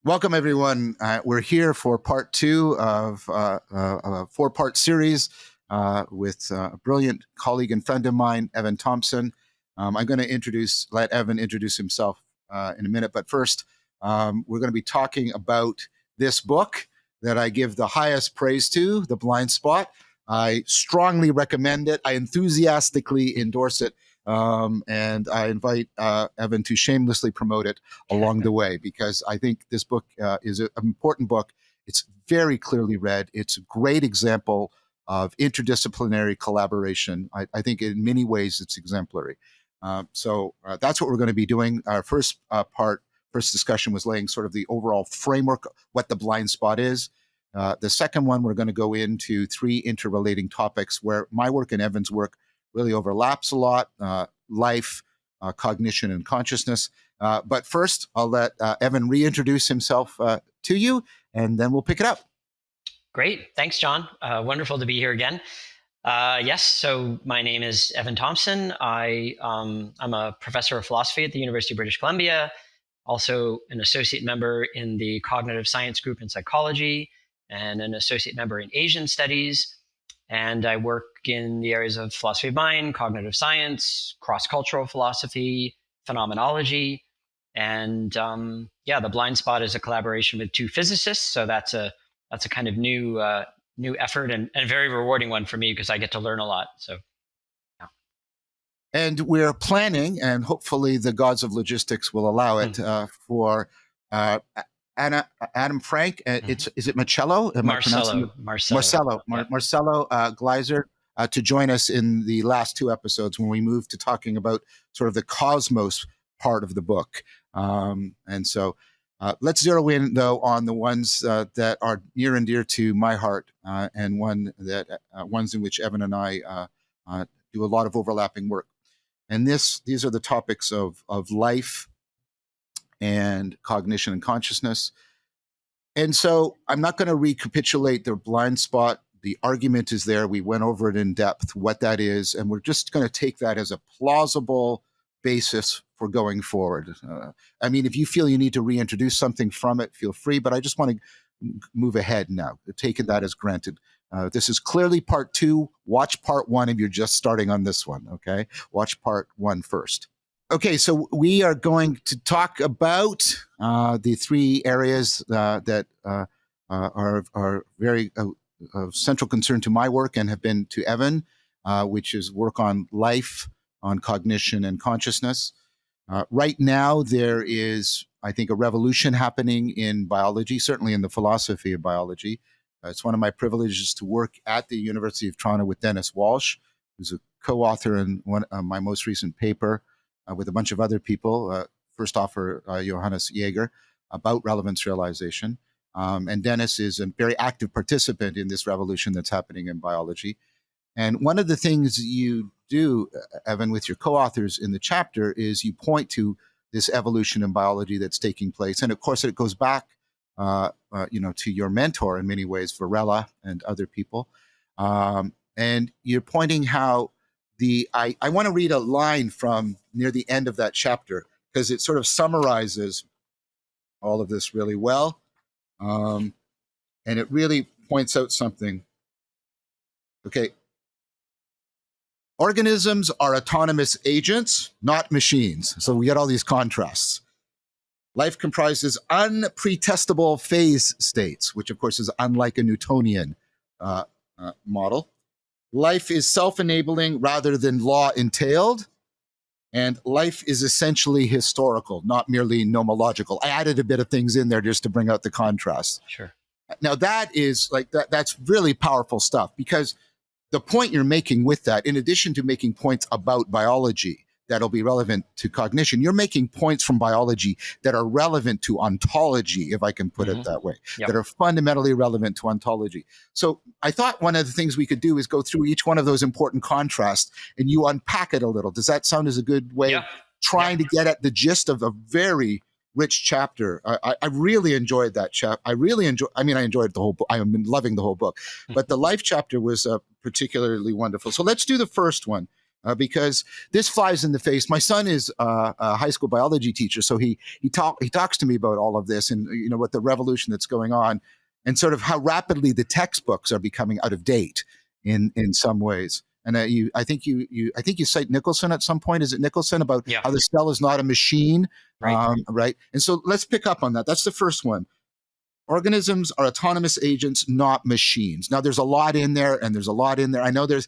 Welcome, everyone. We're here for part two of a four-part series with a brilliant colleague and friend of mine, Evan Thompson. I'm going to let Evan introduce himself in a minute, but first, we're going to be talking about this book that I give the highest praise to, The Blind Spot. I strongly recommend it. I enthusiastically endorse it. And I invite Evan to shamelessly promote it along the way, because I think this book is an important book. It's very clearly read. It's a great example of interdisciplinary collaboration. I think in many ways it's exemplary. So that's what we're going to be doing. Our first discussion was laying sort of the overall framework, what the blind spot is. The second one, we're going to go into three interrelating topics where my work and Evan's work really overlaps a lot: life, cognition, and consciousness. But first, I'll let Evan reintroduce himself to you, and then we'll pick it up. Great. Thanks, John. Wonderful to be here again. Yes, so my name is Evan Thompson. I'm a professor of philosophy at the University of British Columbia, also an associate member in the cognitive science group in psychology, and an associate member in Asian studies. And I work in the areas of philosophy of mind, cognitive science, cross-cultural philosophy, phenomenology. And The Blind Spot is a collaboration with two physicists. So that's a kind of new effort and a very rewarding one for me, because I get to learn a lot. So, yeah. And we're planning, and hopefully the gods of logistics will allow it, for Adam Frank. Is it Marcello? Marcello Gleiser to join us in the last two episodes when we moved to talking about sort of the cosmos part of the book. And so let's zero in, though, on the ones that are near and dear to my heart, and ones in which Evan and I do a lot of overlapping work. And these are the topics of life and cognition and consciousness. And so I'm not going to recapitulate the blind spot. The argument is there. We went over it in depth, what that is, and we're just going to take that as a plausible basis for going forward. I mean, if you feel you need to reintroduce something from it, feel free, but I just want to move ahead now, taking that as granted. This is clearly part two. Watch part one if you're just starting on this one, okay? Watch part one first. Okay, so we are going to talk about the three areas that are very of central concern to my work and have been to Evan, which is work on life, on cognition, and consciousness. Right now, there is, I think, a revolution happening in biology, certainly in the philosophy of biology. It's one of my privileges to work at the University of Toronto with Dennis Walsh, who's a co-author in my most recent paper, with a bunch of other people, first author Johannes Jaeger, about relevance realization. And Dennis is a very active participant in this revolution that's happening in biology. And one of the things you do, Evan, with your co-authors in the chapter is you point to this evolution in biology that's taking place. And of course, it goes back to your mentor in many ways, Varela and other people. And you're pointing how I want to read a line from near the end of that chapter, because it sort of summarizes all of this really well. And it really points out something. Okay. Organisms are autonomous agents, not machines. So we get all these contrasts. Life comprises unpretestable phase states, which of course is unlike a Newtonian model. Life is self-enabling rather than law-entailed, and life is essentially historical, not merely nomological. I added a bit of things in there just to bring out the contrast. Sure. Now that is that's really powerful stuff, because the point you're making with that, in addition to making points about biology that'll be relevant to cognition, you're making points from biology that are relevant to ontology, if I can put it that way, that are fundamentally relevant to ontology. So I thought one of the things we could do is go through each one of those important contrasts and you unpack it a little. Does that sound as a good way of trying to get at the gist of a very rich chapter? I really enjoyed that chapter. I enjoyed the whole book. I am loving the whole book. But the life chapter was particularly wonderful. So let's do the first one. because this flies in the face. My son is a high school biology teacher, so he talks to me about all of this and what the revolution that's going on, and sort of how rapidly the textbooks are becoming out of date in some ways. And I think you cite Nicholson at some point. Is it Nicholson about how the cell is not a machine, right? Right. And so let's pick up on that. That's the first one. Organisms are autonomous agents, not machines. Now, there's a lot in there, I know there's,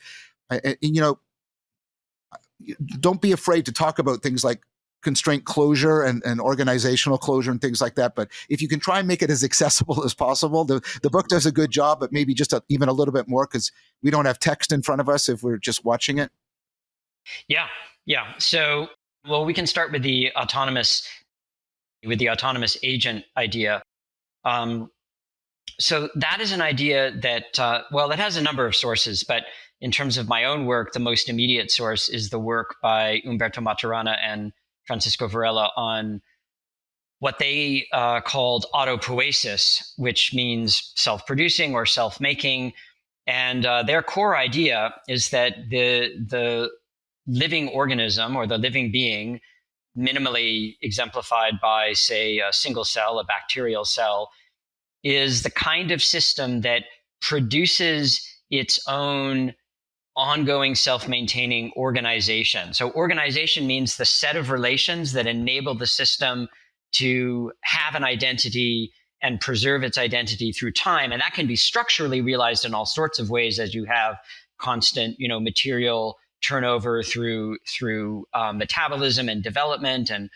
don't be afraid to talk about things like constraint closure and organizational closure and things like that. But if you can try and make it as accessible as possible, the book does a good job, but maybe just even a little bit more, because we don't have text in front of us if we're just watching it. Yeah. So, well, we can start with the autonomous agent idea. So that is an idea that, that has a number of sources, but in terms of my own work, the most immediate source is the work by Umberto Maturana and Francisco Varela on what they called autopoiesis, which means self-producing or self-making. And their core idea is that the living organism or the living being, minimally exemplified by, say, a single cell, a bacterial cell, is the kind of system that produces its own ongoing self-maintaining organization. So organization means the set of relations that enable the system to have an identity and preserve its identity through time. And that can be structurally realized in all sorts of ways, as you have constant, material turnover through metabolism and development and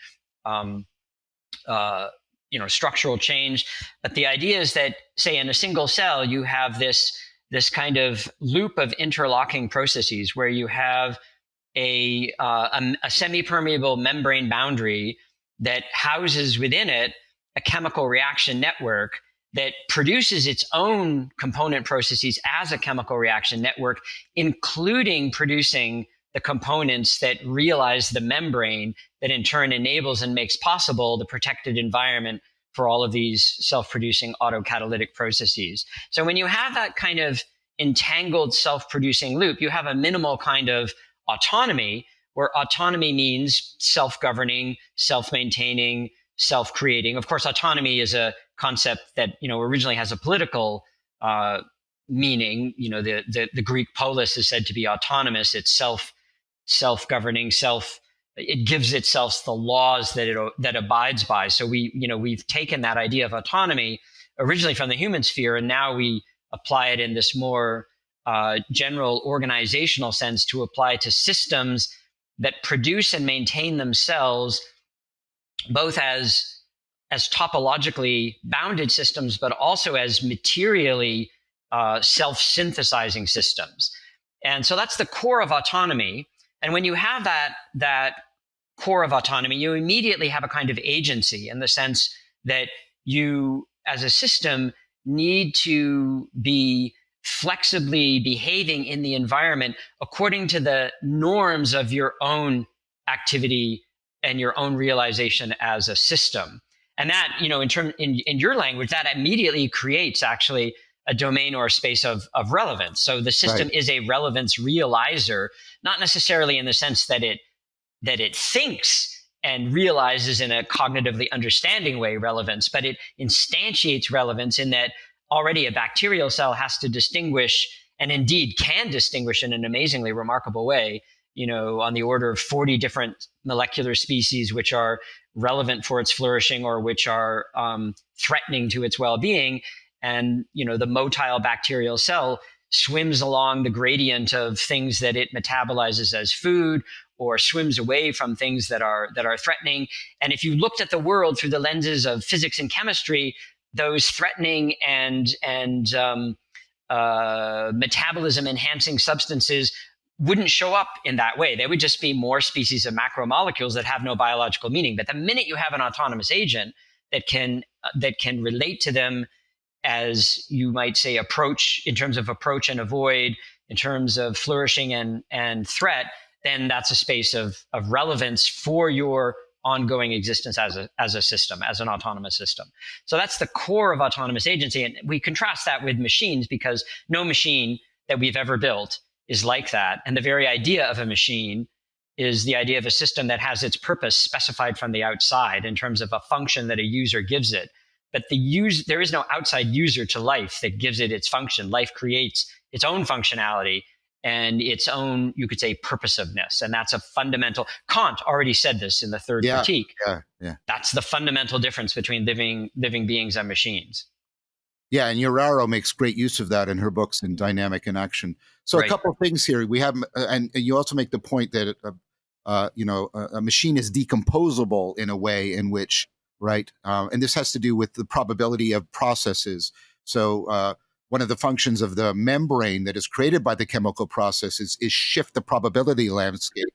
structural change. But the idea is that, say, in a single cell, you have this kind of loop of interlocking processes where you have a semi-permeable membrane boundary that houses within it a chemical reaction network that produces its own component processes as a chemical reaction network, including producing the components that realize the membrane that in turn enables and makes possible the protected environment for all of these self-producing autocatalytic processes. So when you have that kind of entangled self-producing loop, you have a minimal kind of autonomy, where autonomy means self-governing, self-maintaining, self-creating. Of course, autonomy is a concept that originally has a political meaning. The Greek polis is said to be autonomous. It's self-governing, it gives itself the laws that abides by. So we've taken that idea of autonomy originally from the human sphere, and now we apply it in this more general organizational sense to apply to systems that produce and maintain themselves, both as topologically bounded systems, but also as materially self-synthesizing systems. And so that's the core of autonomy. And when you have that core of autonomy, you immediately have a kind of agency, in the sense that you, as a system, need to be flexibly behaving in the environment according to the norms of your own activity and your own realization as a system. And that, in your language, that immediately creates actually a domain or a space of relevance. So the system is a relevance realizer, not necessarily in the sense that it thinks and realizes in a cognitively understanding way relevance, but it instantiates relevance in that already a bacterial cell has to distinguish, and indeed can distinguish in an amazingly remarkable way, on the order of 40 different molecular species which are relevant for its flourishing or which are threatening to its well-being. And, the motile bacterial cell swims along the gradient of things that it metabolizes as food, or swims away from things that are threatening. And if you looked at the world through the lenses of physics and chemistry, those threatening and metabolism enhancing substances wouldn't show up in that way. They would just be more species of macromolecules that have no biological meaning. But the minute you have an autonomous agent that can relate to them, as you might say, approach, in terms of approach and avoid, in terms of flourishing and threat, then that's a space of relevance for your ongoing existence as a system, as an autonomous system. So that's the core of autonomous agency. And we contrast that with machines, because no machine that we've ever built is like that. And the very idea of a machine is the idea of a system that has its purpose specified from the outside in terms of a function that a user gives it. But there is no outside user to life that gives it its function. Life creates its own functionality and its own, you could say, purposiveness. And that's a fundamental, Kant already said this in the third critique. That's the fundamental difference between living beings and machines. Yeah, and Uraro makes great use of that in her books in Dynamic and Action. So a couple of things here. We have, and you also make the point that a machine is decomposable in a way in which, right? And this has to do with the probability of processes. So one of the functions of the membrane that is created by the chemical process is shift the probability landscape.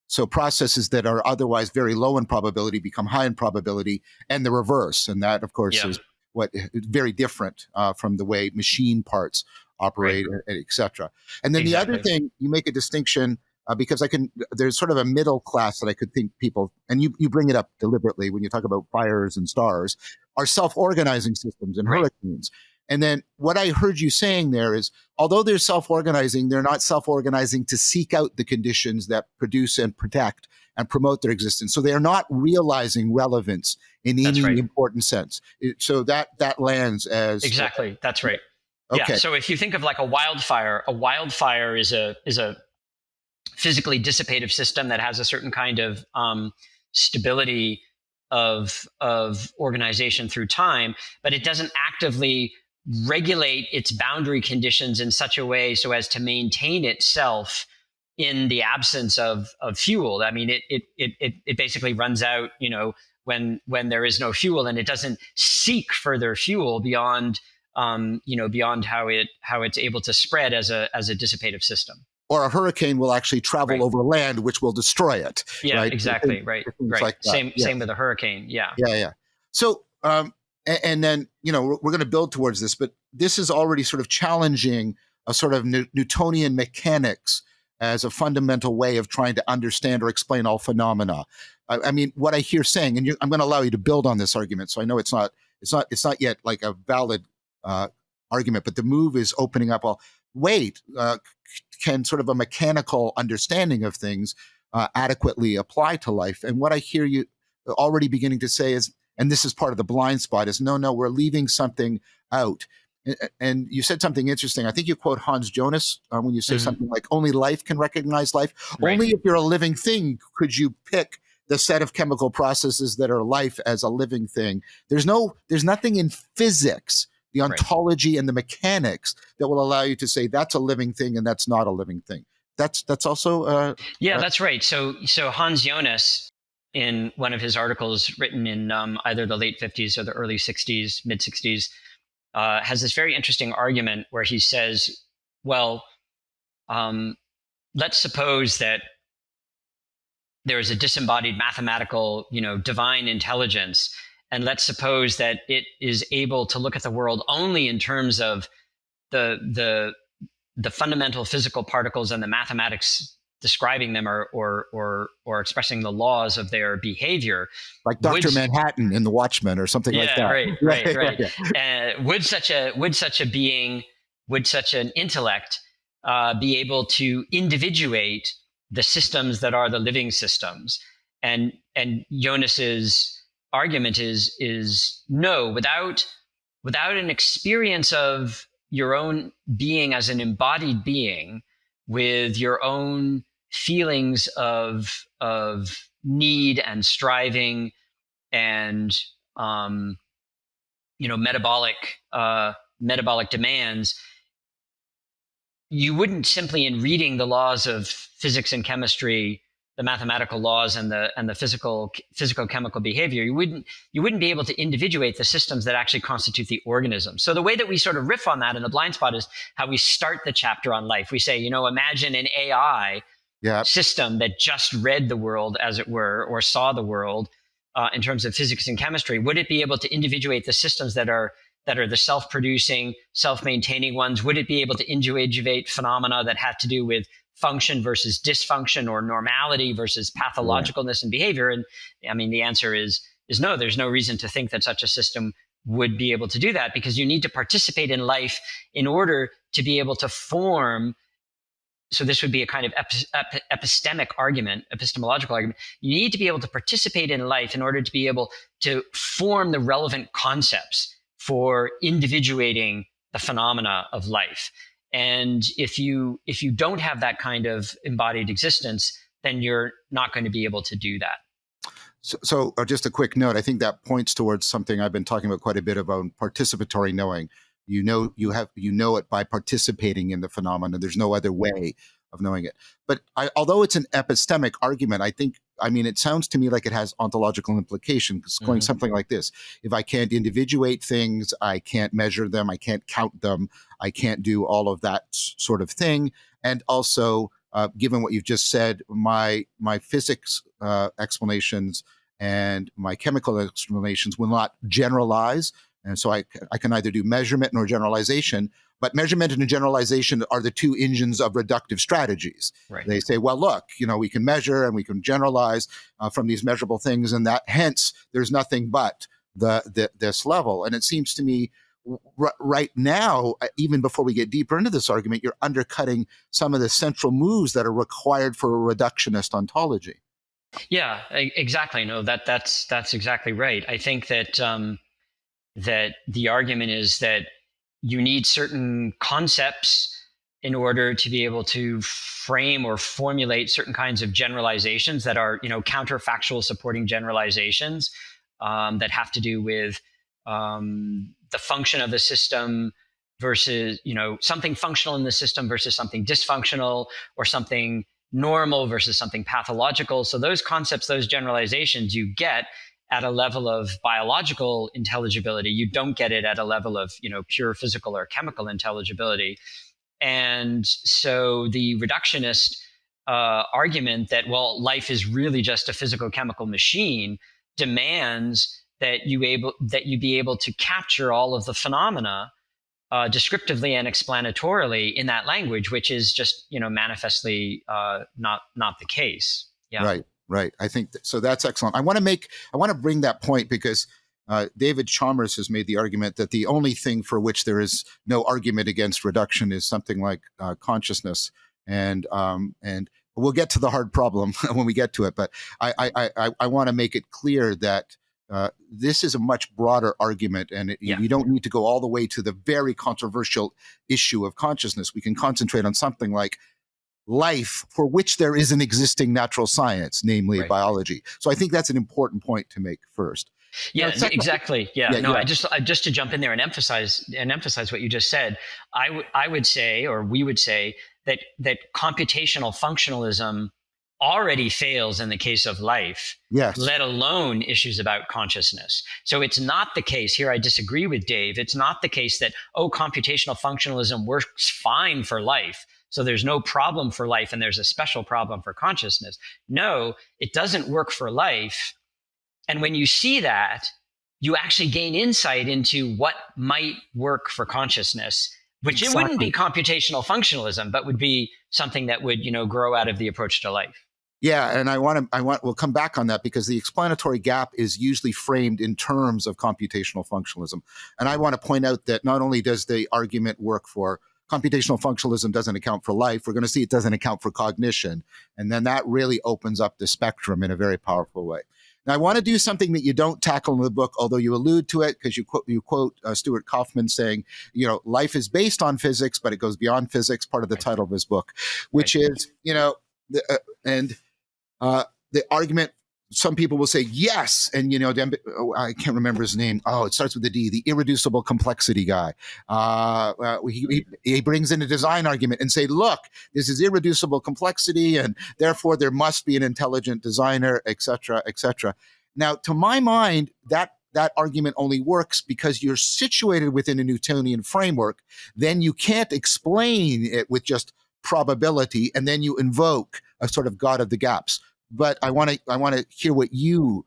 So processes that are otherwise very low in probability become high in probability, and the reverse. And that, of course, is what very different from the way machine parts operate, et cetera. And then the other thing, you make a distinction because there's sort of a middle class that I could think people, and you bring it up deliberately when you talk about fires and stars, are self-organizing systems and hurricanes. And then what I heard you saying there is, although they're self-organizing, they're not self-organizing to seek out the conditions that produce and protect and promote their existence. So they are not realizing relevance in any important sense. So that lands as exactly. That's right. Okay. Yeah. So if you think of like a wildfire is a physically dissipative system that has a certain kind of stability of organization through time, but it doesn't actively regulate its boundary conditions in such a way so as to maintain itself in the absence of fuel. I mean, it basically runs out, when there is no fuel, and it doesn't seek further fuel beyond how it's able to spread as a dissipative system. Or a hurricane will actually travel over land, which will destroy it. Yeah, right? exactly. Right. Like same with a hurricane. Yeah. Yeah. So, and then, we're going to build towards this, but this is already sort of challenging a sort of Newtonian mechanics as a fundamental way of trying to understand or explain all phenomena. I mean, what I hear saying, and I'm going to allow you to build on this argument. So I know it's not yet like a valid argument, but the move is opening up. Well, wait, can sort of a mechanical understanding of things adequately apply to life? And what I hear you already beginning to say is, and this is part of the blind spot, is no, we're leaving something out. And you said something interesting. I think you quote Hans Jonas when you say something like, only life can recognize life. Only if you're a living thing could you pick the set of chemical processes that are life as a living thing. There's nothing in physics, the ontology and the mechanics that will allow you to say that's a living thing and that's not a living thing. That's also that's right. So Hans Jonas, in one of his articles written in either the late 50s or the early 60s, mid 60s, has this very interesting argument where he says, well, let's suppose that there is a disembodied mathematical, divine intelligence. And let's suppose that it is able to look at the world only in terms of the fundamental physical particles and the mathematics describing them or expressing the laws of their behavior, like Dr. Manhattan in The Watchmen or something like that. Right. Would such a being, would such an intellect be able to individuate the systems that are the living systems? And Jonas's argument is no, without an experience of your own being as an embodied being, with your own feelings of need and striving and metabolic demands, you wouldn't simply, in reading the laws of physics and chemistry, the mathematical laws and the physical chemical behavior, you wouldn't be able to individuate the systems that actually constitute the organism. So the way that we sort of riff on that in the blind spot is how we start the chapter on life. We say, imagine an AI system that just read the world, as it were, or saw the world in terms of physics and chemistry. Would it be able to individuate the systems that are the self-producing, self-maintaining ones? Would it be able to individuate phenomena that had to do with function versus dysfunction, or normality versus pathologicalness in behavior? And I mean, the answer is no. There's no reason to think that such a system would be able to do that, because you need to participate in life in order to be able to form so this would be a kind of epistemic argument, epistemological argument. You need to be able to participate in life in order to be able to form the relevant concepts for individuating the phenomena of life. And if you don't have that kind of embodied existence, then you're not going to be able to do that. So just a quick note, I think that points towards something I've been talking about quite a bit about participatory knowing. You know it by participating in the phenomenon. There's no other way of knowing it. But although it's an epistemic argument, it sounds to me like it has ontological implications. It's going something like this. If I can't individuate things, I can't measure them, I can't count them, I can't do all of that sort of thing. And also, given what you've just said, my physics explanations and my chemical explanations will not generalize. And so I can either do measurement nor generalization, but measurement and generalization are the two engines of reductive strategies. Right. They say, well, look, we can measure and we can generalize from these measurable things, and that hence there's nothing but this level. And it seems to me right now, even before we get deeper into this argument, you're undercutting some of the central moves that are required for a reductionist ontology. Yeah, exactly. No, that's exactly right. I think that that the argument is that you need certain concepts in order to be able to frame or formulate certain kinds of generalizations that are, counterfactual supporting generalizations that have to do with the function of the system versus, something functional in the system versus something dysfunctional, or something normal versus something pathological. So those concepts, those generalizations you get at a level of biological intelligibility. You don't get it at a level of, pure physical or chemical intelligibility. And so the reductionist argument that, well, life is really just a physical chemical machine demands that you be able to capture all of the phenomena descriptively and explanatorily in that language, which is just, manifestly not the case. Yeah. Right. I think so. That's excellent. I want to bring that point because David Chalmers has made the argument that the only thing for which there is no argument against reduction is something like consciousness, and we'll get to the hard problem when we get to it. But I want to make it clear that this is a much broader argument, and you don't need to go all the way to the very controversial issue of consciousness. We can concentrate on something like life for which there is an existing natural science, namely biology. So I think that's an important point to make first. Yeah, exactly. I just to jump in there and emphasize what you just said. I would say, or we would say, that computational functionalism already fails in the case of life, let alone issues about consciousness. So it's not the case here. I disagree with Dave. It's not the case that, computational functionalism works fine for life, so there's no problem for life and there's a special problem for consciousness. No, it doesn't work for life. And when you see that, you actually gain insight into what might work for consciousness, which it wouldn't be computational functionalism, but would be something that would, grow out of the approach to life. Yeah, and we'll come back on that because the explanatory gap is usually framed in terms of computational functionalism. And I want to point out that not only does the argument work for computational functionalism doesn't account for life, we're going to see it doesn't account for cognition. And then that really opens up the spectrum in a very powerful way. Now, I want to do something that you don't tackle in the book, although you allude to it because you quote Stuart Kauffman saying, life is based on physics, but it goes beyond physics, part of the title of his book, which is, the argument. Some people will say yes, and I can't remember his name. Oh, it starts with a D. The irreducible complexity guy. He brings in a design argument and say, look, this is irreducible complexity, and therefore there must be an intelligent designer, et cetera, et cetera. Now, to my mind, that argument only works because you're situated within a Newtonian framework. Then you can't explain it with just probability, and then you invoke a sort of God of the gaps. But I want to hear what you,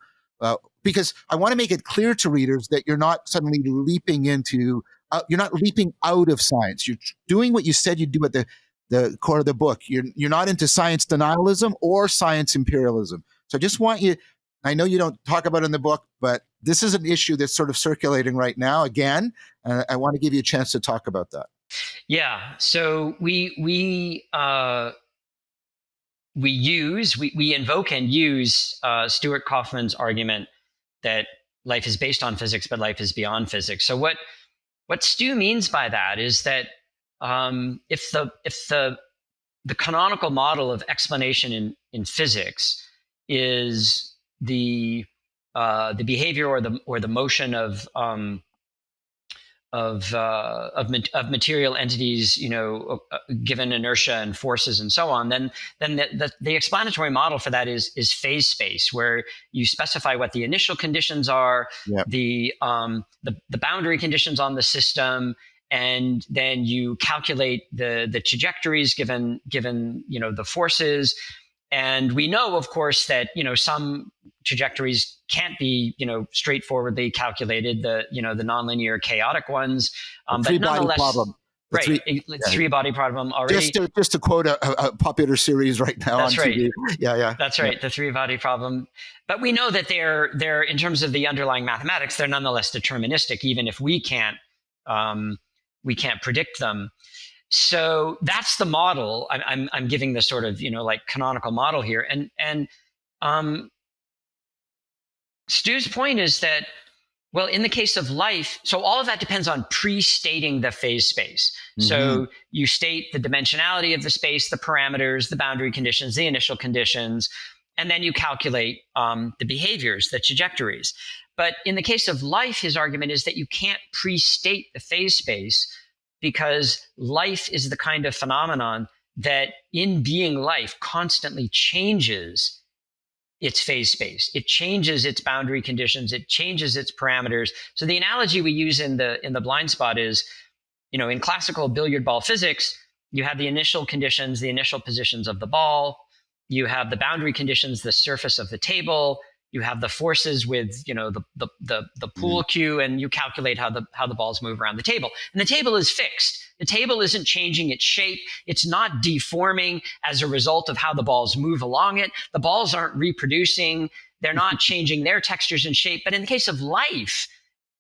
because I want to make it clear to readers that you're not suddenly leaping you're not leaping out of science. You're doing what you said you'd do at the core of the book. You're not into science denialism or science imperialism. So I just want you, I know you don't talk about it in the book, but this is an issue that's sort of circulating right now again. I want to give you a chance to talk about that. Yeah. So we invoke and use Stuart Kauffman's argument that life is based on physics, but life is beyond physics. So what Stu means by that is that if the canonical model of explanation in physics is the behavior or the motion of material entities, given inertia and forces and so on, then the explanatory model for that is phase space, where you specify what the initial conditions are, Yeah. the boundary conditions on the system, and then you calculate the trajectories given the forces. And we know, of course, that some trajectories can't be straightforwardly calculated, the nonlinear chaotic ones, The but three-body nonetheless, problem. The right, three. it's Yeah. three-body problem already. Just to quote a popular series right now on That's right. TV. Yeah. That's right, the three-body problem. But we know that they're in terms of the underlying mathematics, they're nonetheless deterministic, even if we can't predict them. So that's the model. I'm giving the sort of like canonical model here, and Stu's point is that, well, in the case of life, so all of that depends on pre-stating the phase space. Mm-hmm. So you state the dimensionality of the space, the parameters, the boundary conditions, the initial conditions, and then you calculate the behaviors, the trajectories. But in the case of life, his argument is that you can't pre-state the phase space, because life is the kind of phenomenon that, in being life, constantly changes its phase space. It changes its boundary conditions. It changes its parameters. So the analogy we use in the blind spot is, in classical billiard ball physics, you have the initial conditions, the initial positions of the ball. You have the boundary conditions, the surface of the table. You have the forces with the pool cue, and you calculate how the balls move around the table. And the table is fixed. The table isn't changing its shape. It's not deforming as a result of how the balls move along it. The balls aren't reproducing. They're not changing their textures and shape. But in the case of life,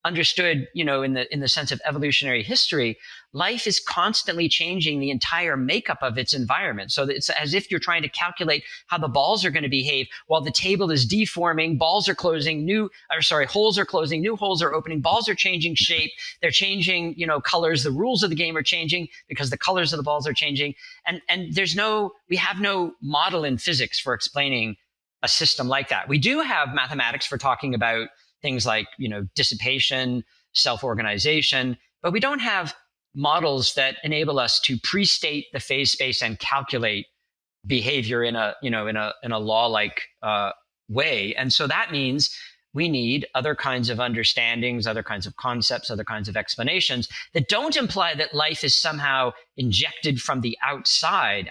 understood, in the sense of evolutionary history, life is constantly changing the entire makeup of its environment. So it's as if you're trying to calculate how the balls are going to behave while the table is deforming. Holes are closing, new holes are opening, balls are changing shape, they're changing, colors. The rules of the game are changing because the colors of the balls are changing. And we have no model in physics for explaining a system like that. We do have mathematics for talking about things like, dissipation, self-organization, but we don't have models that enable us to pre-state the phase space and calculate behavior in a law-like way. And so that means we need other kinds of understandings, other kinds of concepts, other kinds of explanations that don't imply that life is somehow injected from the outside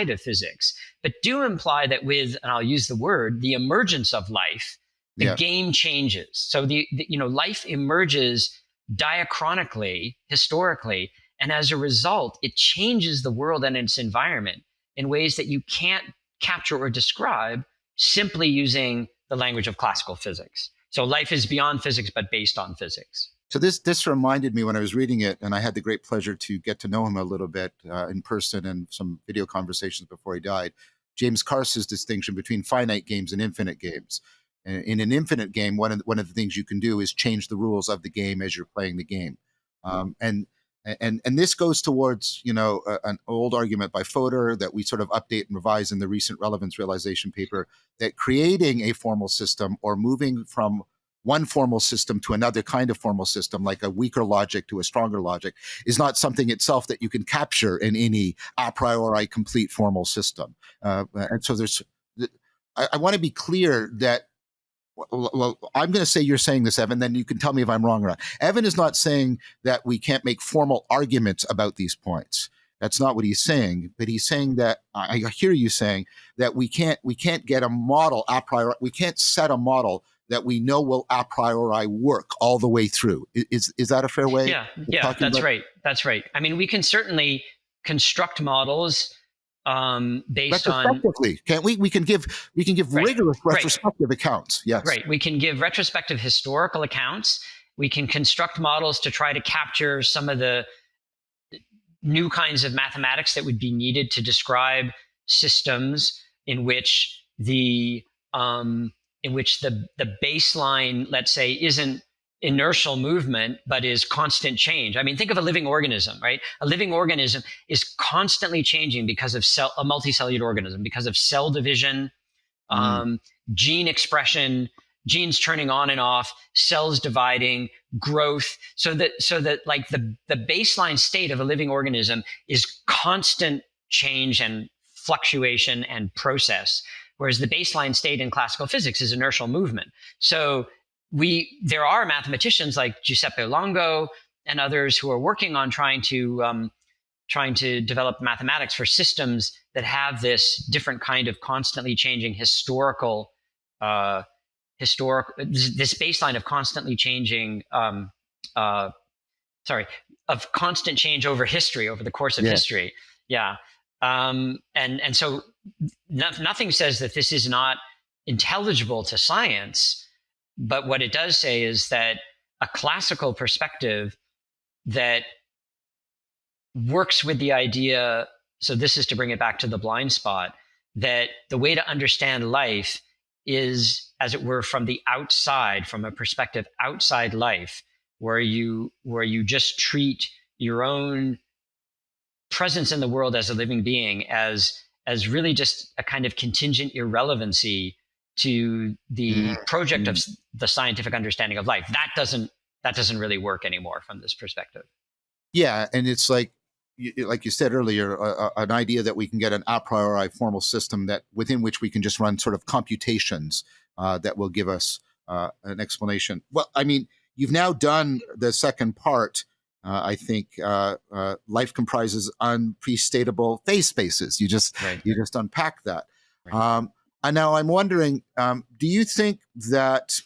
of physics, but do imply that with, and I'll use the word, the emergence of life, the game changes. So life emerges diachronically, historically, and as a result, it changes the world and its environment in ways that you can't capture or describe simply using the language of classical physics. So life is beyond physics, but based on physics. So this reminded me when I was reading it, and I had the great pleasure to get to know him a little bit in person and some video conversations before he died. James Carson's distinction between finite games and infinite games. In an infinite game, one of the things you can do is change the rules of the game as you're playing the game, and this goes towards an old argument by Fodor that we sort of update and revise in the recent relevance realization paper, that creating a formal system or moving from one formal system to another kind of formal system, like a weaker logic to a stronger logic, is not something itself that you can capture in any a priori complete formal system. And so I want to be clear that, well, I'm going to say you're saying this, Evan, then you can tell me if I'm wrong or not. Evan is not saying that we can't make formal arguments about these points. That's not what he's saying, but he's saying that, I hear you saying that we can't get a model a priori, we can't set a model that we know will a priori work all the way through. Is that a fair way? Yeah, that's right. That's right. I mean, we can certainly construct models based on, can't we? We can give rigorous retrospective accounts. Yes, right. We can give retrospective historical accounts. We can construct models to try to capture some of the new kinds of mathematics that would be needed to describe systems in which the baseline, let's say, isn't inertial movement, but is constant change. I mean, think of a living organism, right? A living organism is constantly changing because of a multicellular organism, because of cell division, gene expression, genes turning on and off, cells dividing, growth. So that like the baseline state of a living organism is constant change and fluctuation and process, whereas the baseline state in classical physics is inertial movement. So there are mathematicians like Giuseppe Longo and others who are working on trying to develop mathematics for systems that have this different kind of constantly changing this baseline of constantly changing, of constant change over history, over the course of history. Yeah. And so nothing says that this is not intelligible to science, but what it does say is that a classical perspective that works with the idea, so this is to bring it back to the blind spot, that the way to understand life is, as it were, from the outside, from a perspective outside life, where you just treat your own presence in the world as a living being as really just a kind of contingent irrelevancy to the project of the scientific understanding of life. That doesn't really work anymore from this perspective. Yeah, and it's like you said earlier, an idea that we can get an a priori formal system that within which we can just run sort of computations that will give us an explanation. Well, I mean, you've now done the second part. I think life comprises unprestatable phase spaces. You just unpack that. Right. And now I'm wondering, do you think that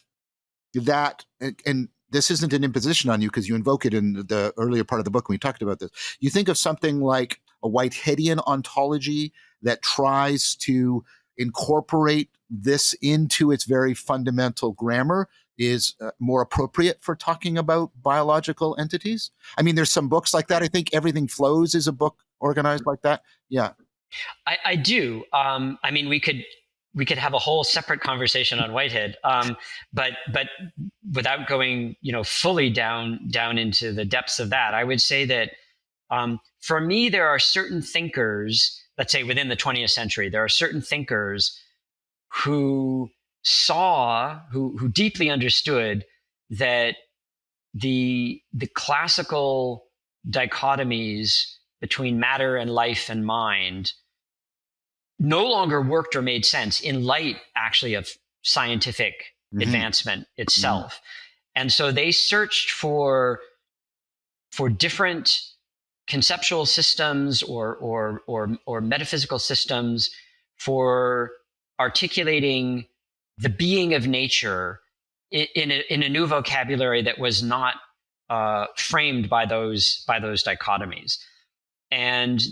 and this isn't an imposition on you because you invoke it in the earlier part of the book when we talked about this. You think of something like a Whiteheadian ontology that tries to incorporate this into its very fundamental grammar is more appropriate for talking about biological entities? I mean, there's some books like that. I think Everything Flows is a book organized like that. Yeah. I do. I mean, we could have a whole separate conversation on Whitehead, but without going, fully down into the depths of that, I would say that for me, there are certain thinkers, let's say within the 20th century, there are certain thinkers who deeply understood that the classical dichotomies between matter and life and mind no longer worked or made sense in light, actually, of scientific advancement itself. And so they searched for different conceptual systems or metaphysical systems for articulating the being of nature in a new vocabulary that was not framed by those dichotomies, and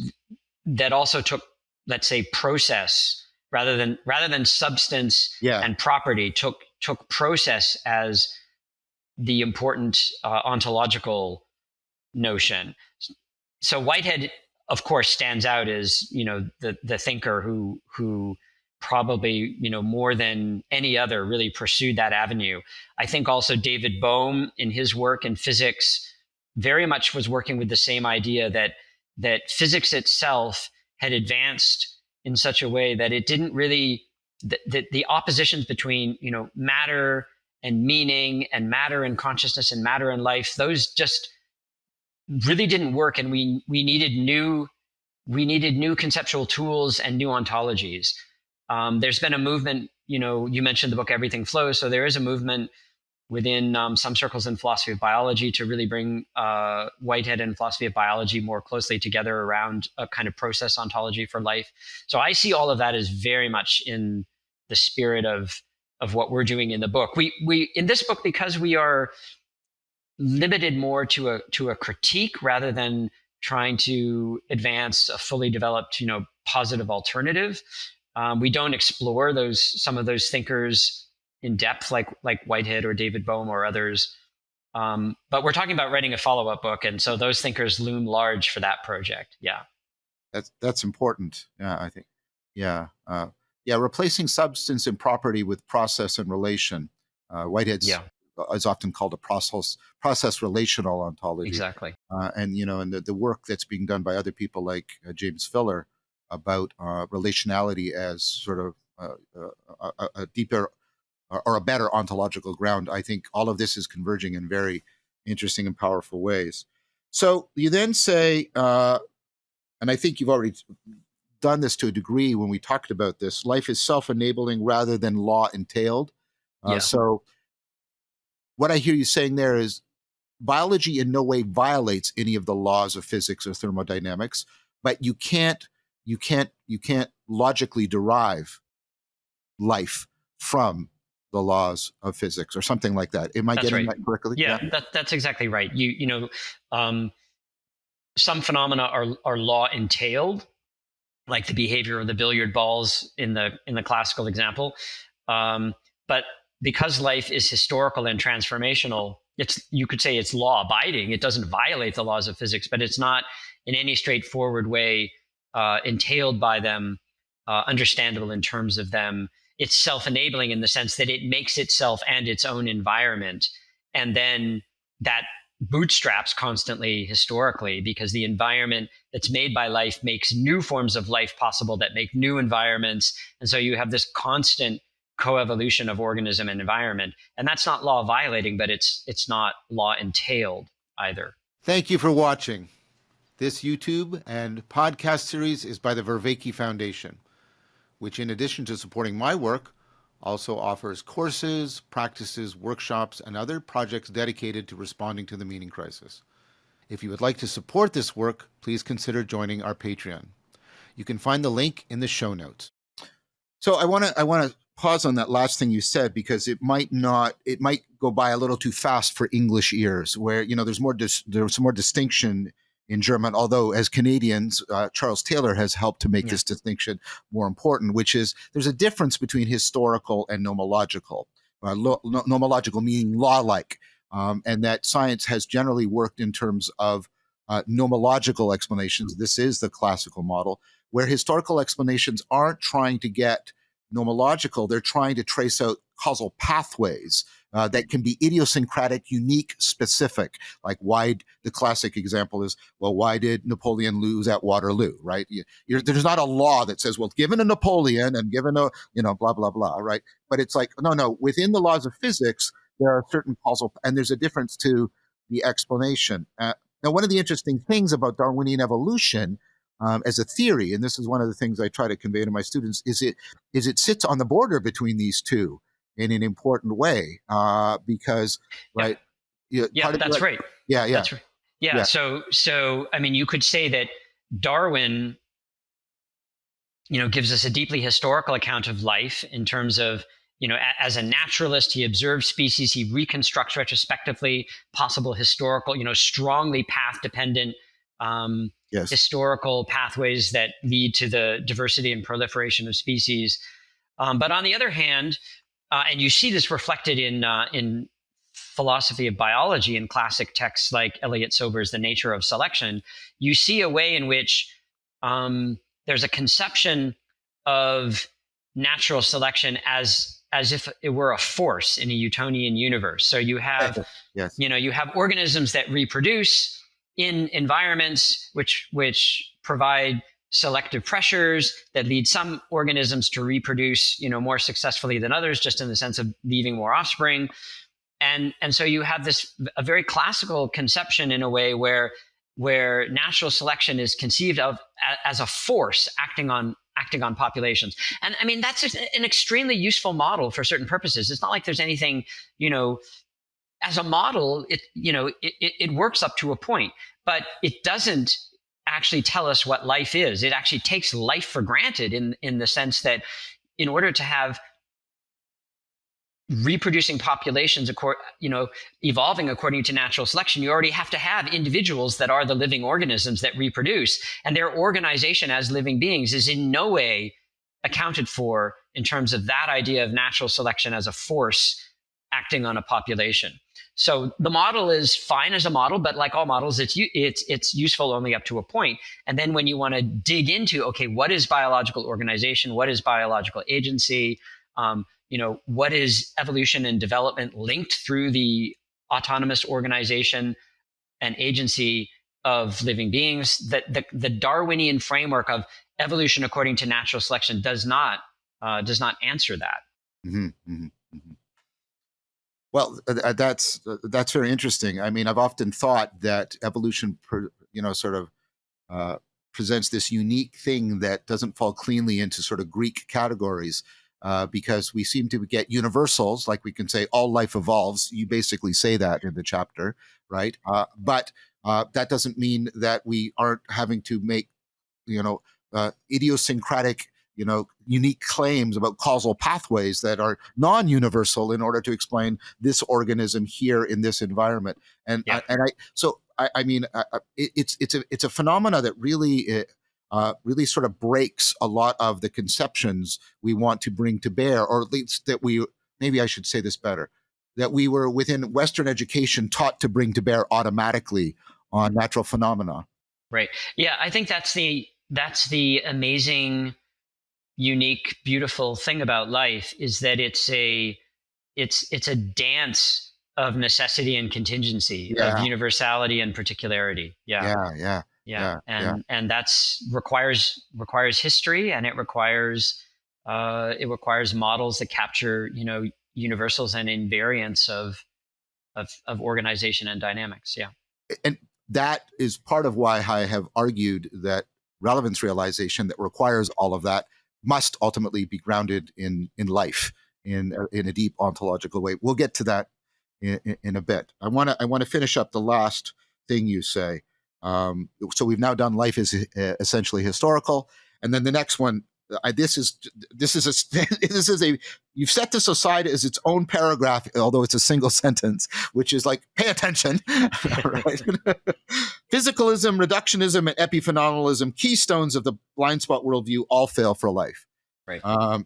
that also took, let's say, process rather than substance and property, took process as the important ontological notion. So Whitehead, of course, stands out as the thinker who probably more than any other really pursued that avenue. I think also David Bohm, in his work in physics, very much was working with the same idea that physics itself had advanced in such a way that it didn't really the oppositions between matter and meaning and matter and consciousness and matter and life, those just really didn't work, and we needed new conceptual tools and new ontologies. There's been a movement, you mentioned the book Everything Flows, so there is a movement within some circles in philosophy of biology to really bring Whitehead and philosophy of biology more closely together around a kind of process ontology for life. So I see all of that as very much in the spirit of what we're doing in the book. We in this book, because we are limited more to a critique rather than trying to advance a fully developed, positive alternative. We don't explore some of those thinkers in depth, like Whitehead or David Bohm or others. But we're talking about writing a follow-up book, and so those thinkers loom large for that project. Yeah. That's important. Yeah, I think. Yeah, yeah. Replacing substance and property with process and relation. Whitehead's Yeah, is often called a process relational ontology, exactly. and and the work that's being done by other people like James Filler about relationality as sort of a deeper or a better ontological ground. I think all of this is converging in very interesting and powerful ways. So you then say, and I think you've already done this to a degree when we talked about this, life is self-enabling rather than law-entailed. Yeah, So what I hear you saying there is biology in no way violates any of the laws of physics or thermodynamics, but you can't logically derive life from the laws of physics or something like that. Am I that's getting right. that correctly? Yeah, Yeah. that's exactly right. Um, some phenomena are law entailed, like the behavior of the billiard balls in the classical example. But because life is historical and transformational, you could say it's law abiding. It doesn't violate the laws of physics, but it's not in any straightforward way entailed by them, understandable in terms of them. It's self-enabling in the sense that it makes itself and its own environment, and then that bootstraps constantly historically, because the environment that's made by life makes new forms of life possible that make new environments. And so you have this constant coevolution of organism and environment. And that's not law violating, but it's not law entailed either. Thank you for watching. This YouTube and podcast series is by the Vervaeke Foundation, which, in addition to supporting my work, also offers courses, practices, workshops, and other projects dedicated to responding to the meaning crisis. If you would like to support this work, please consider joining our Patreon. You can find the link in the show notes. So I want to pause on that last thing you said, because it might go by a little too fast for English ears, where there's more distinction in German, although as Canadians, Charles Taylor has helped to make this distinction more important, which is there's a difference between historical and nomological. Nomological meaning law-like, and that science has generally worked in terms of nomological explanations. This is the classical model, where historical explanations aren't trying to get nomological, they're trying to trace out causal pathways that can be idiosyncratic, unique, specific. Like the classic example is, well, why did Napoleon lose at Waterloo, right? There's not a law that says, well, given a Napoleon and given a, blah, blah, blah, right? But it's like, no, within the laws of physics, there are certain causal, and there's a difference to the explanation. Now, one of the interesting things about Darwinian evolution as a theory, and this is one of the things I try to convey to my students, is it sits on the border between these two in an important way, because, right? Yeah, that's right. Yeah, yeah. That's right. Yeah. So I mean, you could say that Darwin, gives us a deeply historical account of life in terms of, as a naturalist, he observes species, he reconstructs retrospectively possible historical, strongly path dependent historical pathways that lead to the diversity and proliferation of species. But on the other hand, and you see this reflected in philosophy of biology in classic texts like Elliot Sober's The Nature of Selection, you see a way in which there's a conception of natural selection as if it were a force in a Newtonian universe. So you have, you have organisms that reproduce in environments which provide selective pressures that lead some organisms to reproduce, more successfully than others, just in the sense of leaving more offspring. And so you have a very classical conception in a way where natural selection is conceived of as a force acting on populations. And I mean, that's an extremely useful model for certain purposes. It's not like there's anything, as a model, it works up to a point, but it doesn't actually tell us what life is. It actually takes life for granted in the sense that in order to have reproducing populations, evolving according to natural selection, you already have to have individuals that are the living organisms that reproduce, and their organization as living beings is in no way accounted for in terms of that idea of natural selection as a force acting on a population. So the model is fine as a model, but like all models, it's useful only up to a point. And then when you want to dig into, okay, what is biological organization? What is biological agency? What is evolution and development linked through the autonomous organization and agency of living beings? That the Darwinian framework of evolution according to natural selection does not answer that. Mm-hmm, mm-hmm, mm-hmm. Well, that's very interesting. I mean, I've often thought that evolution, sort of presents this unique thing that doesn't fall cleanly into sort of Greek categories, because we seem to get universals, like we can say all life evolves. You basically say that in the chapter, right? But that doesn't mean that we aren't having to make, idiosyncratic, unique claims about causal pathways that are non-universal in order to explain this organism here in this environment. And Yeah. It's a phenomena that really really sort of breaks a lot of the conceptions we want to bring to bear, or at least that maybe I should say this better, that we were within Western education taught to bring to bear automatically on natural phenomena. Right. Yeah, I think that's the amazing, unique, beautiful thing about life, is that it's a dance of necessity and contingency, of universality and particularity. Yeah. And that's requires history, and it requires models that capture, universals and invariants of organization and dynamics. Yeah. And that is part of why I have argued that relevance realization that requires all of that must ultimately be grounded in life, in a deep ontological way. We'll get to that in a bit. I want to finish up the last thing you say. So we've now done life is essentially historical, and then the next one. You've set this aside as its own paragraph, although it's a single sentence, which is like, pay attention. Physicalism, reductionism, and epiphenomenalism, keystones of the blind spot worldview, all fail for life. Right.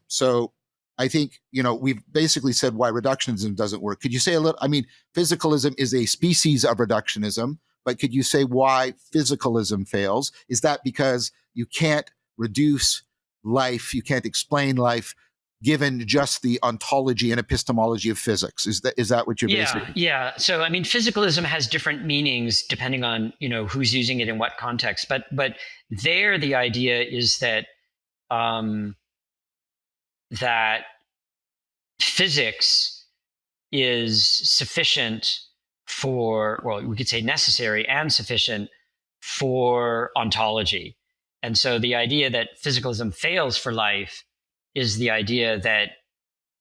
So I think, we've basically said why reductionism doesn't work. Could you say a little? I mean, physicalism is a species of reductionism, but could you say why physicalism fails? Is that because you can't reduce life, you can't explain life given just the ontology and epistemology of physics? Is that what you're basically? Yeah. So I mean, physicalism has different meanings depending on who's using it in what context. But there, the idea is that that physics is sufficient for, well, we could say necessary and sufficient for ontology. And so the idea that physicalism fails for life is the idea that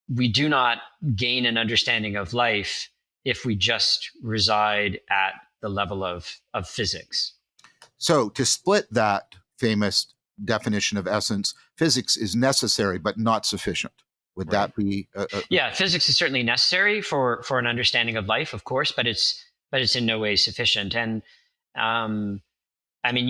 we do not gain an understanding of life if we just reside at the level of physics. So to split that famous definition of essence, physics is necessary but not sufficient. Would Right. that be? Yeah, physics is certainly necessary for an understanding of life, of course, but it's in no way sufficient. And I mean,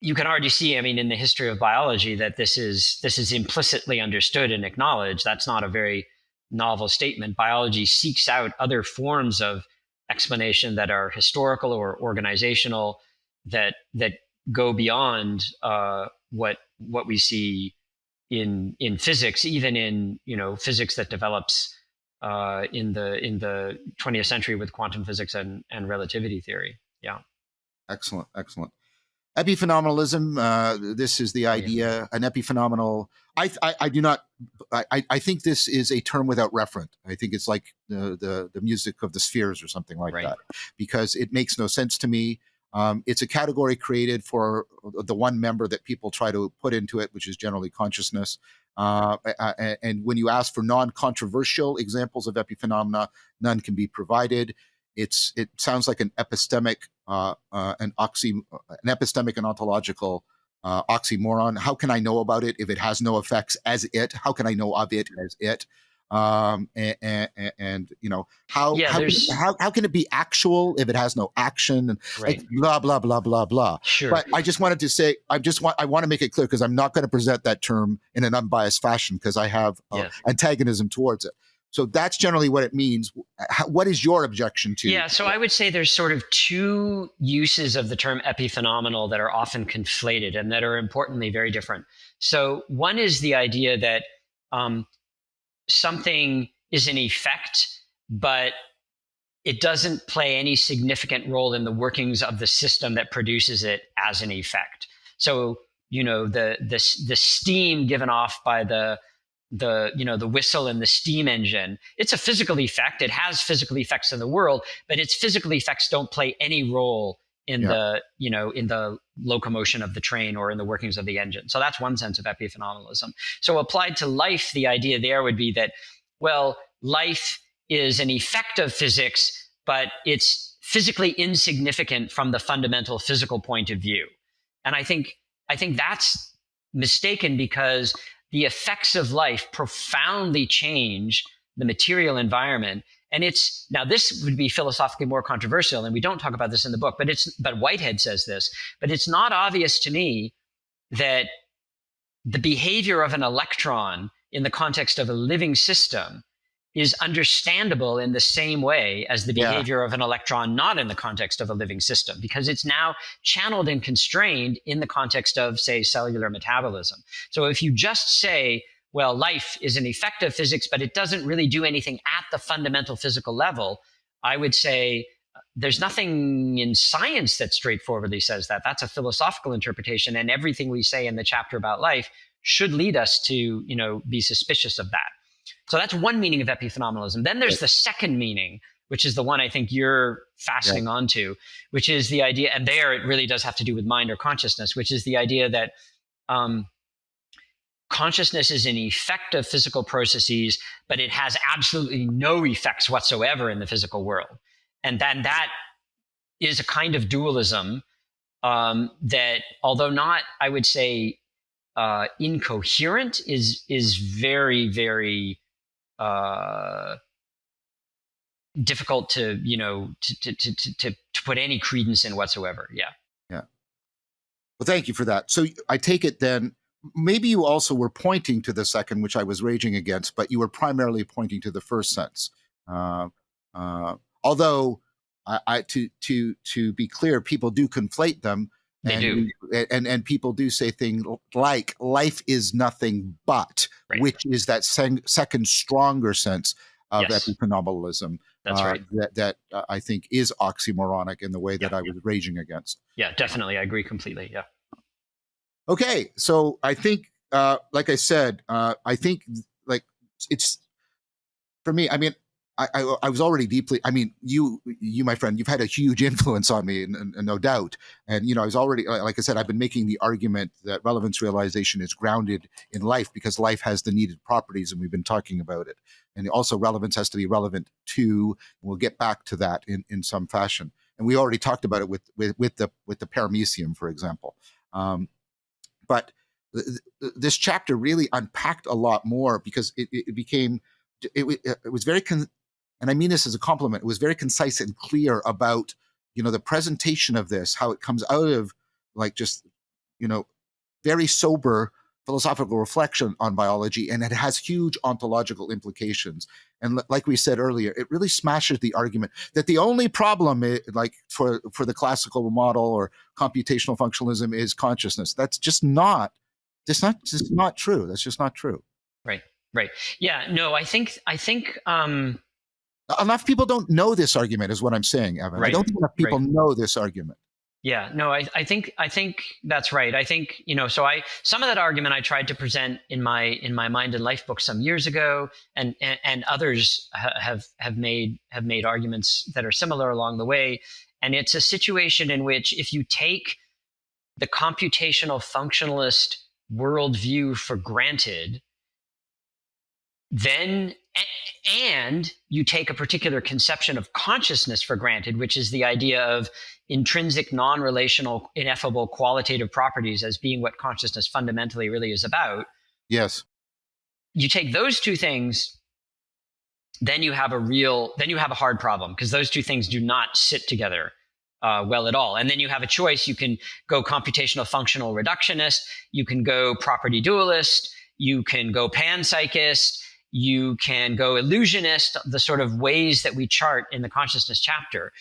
you can already see, I mean, in the history of biology, that this is implicitly understood and acknowledged. That's not a very novel statement. Biology seeks out other forms of explanation that are historical or organizational, that go beyond what we see in physics, even in physics that develops in the 20th century with quantum physics and relativity theory. Yeah. Excellent. Epiphenomenalism. This is the idea. An epiphenomenal. I do not. I think this is a term without referent. I think it's like the music of the spheres or something like that, because it makes no sense to me. It's a category created for the one member that people try to put into it, which is generally consciousness. And when you ask for non-controversial examples of epiphenomena, none can be provided. It sounds like an epistemic, an epistemic and ontological oxymoron. How can I know about it if it has no effects as it? How can I know of it as it? How can it be actual if it has no action? And like blah blah blah blah blah. Sure. But I just wanted to say, I want to make it clear, because I'm not going to present that term in an unbiased fashion, because I have antagonism towards it. So that's generally what it means. What is your objection to? Yeah, so I would say there's sort of two uses of the term epiphenomenal that are often conflated and that are importantly very different. So one is the idea that something is an effect, but it doesn't play any significant role in the workings of the system that produces it as an effect. So, the steam given off by the whistle in the steam engine, it's a physical effect. It has physical effects in the world, but its physical effects don't play any role in the locomotion of the train or in the workings of the engine. So that's one sense of epiphenomenalism. So applied to life, the idea there would be that, well, life is an effect of physics, but it's physically insignificant from the fundamental physical point of view. And I think that's mistaken, because the effects of life profoundly change the material environment. And now this would be philosophically more controversial, and we don't talk about this in the book, but Whitehead says this, but it's not obvious to me that the behavior of an electron in the context of a living system is understandable in the same way as the behavior of an electron not in the context of a living system, because it's now channeled and constrained in the context of, say, cellular metabolism. So if you just say, well, life is an effect of physics, but it doesn't really do anything at the fundamental physical level, I would say there's nothing in science that straightforwardly says that. That's a philosophical interpretation, and everything we say in the chapter about life should lead us to, be suspicious of that. So that's one meaning of epiphenomenalism. Then there's the second meaning, which is the one I think you're fastening onto, which is the idea, and there it really does have to do with mind or consciousness, which is the idea that consciousness is an effect of physical processes, but it has absolutely no effects whatsoever in the physical world. And then that is a kind of dualism that, although not, I would say, incoherent, is very, very difficult to put any credence in whatsoever. Yeah. Well, thank you for that. So I take it then, maybe you also were pointing to the second, which I was raging against, but you were primarily pointing to the first sense. Although, to be clear, people do conflate them. They do. And people do say things like life is nothing but, which is that second stronger sense of epiphenomenalism. That's right. That I think is oxymoronic in the way that I was raging against. Yeah, definitely. I agree completely. Yeah. Okay. So I think, like I said, I think like it's, for me, I mean, I was already deeply, I mean, you, my friend, you've had a huge influence on me, and no doubt. And, I was already, like I said, I've been making the argument that relevance realization is grounded in life because life has the needed properties, and we've been talking about it. And also relevance has to be relevant to, and we'll get back to that in some fashion. And we already talked about it with the paramecium, for example. But this chapter really unpacked a lot more because it became, it was very, and I mean this as a compliment, it was very concise and clear about, the presentation of this, how it comes out of like just, very sober philosophical reflection on biology, and it has huge ontological implications. And like we said earlier, it really smashes the argument that the only problem like for the classical model or computational functionalism is consciousness. That's just not true. That's just not true. Right. Yeah, no, I think enough people don't know this argument is what I'm saying, Evan. I don't think enough people know this argument. Yeah, no, I think that's right. I think, so some of that argument I tried to present in my Mind and Life book some years ago, and others have made arguments that are similar along the way. And it's a situation in which if you take the computational functionalist worldview for granted, then and you take a particular conception of consciousness for granted, which is the idea of intrinsic, non-relational, ineffable qualitative properties as being what consciousness fundamentally really is about. Yes. You take those two things, then you have a hard problem, because those two things do not sit together well at all. And then you have a choice. You can go computational functional reductionist, you can go property dualist, you can go panpsychist, You can go illusionist, the sort of ways that we chart in the consciousness chapter.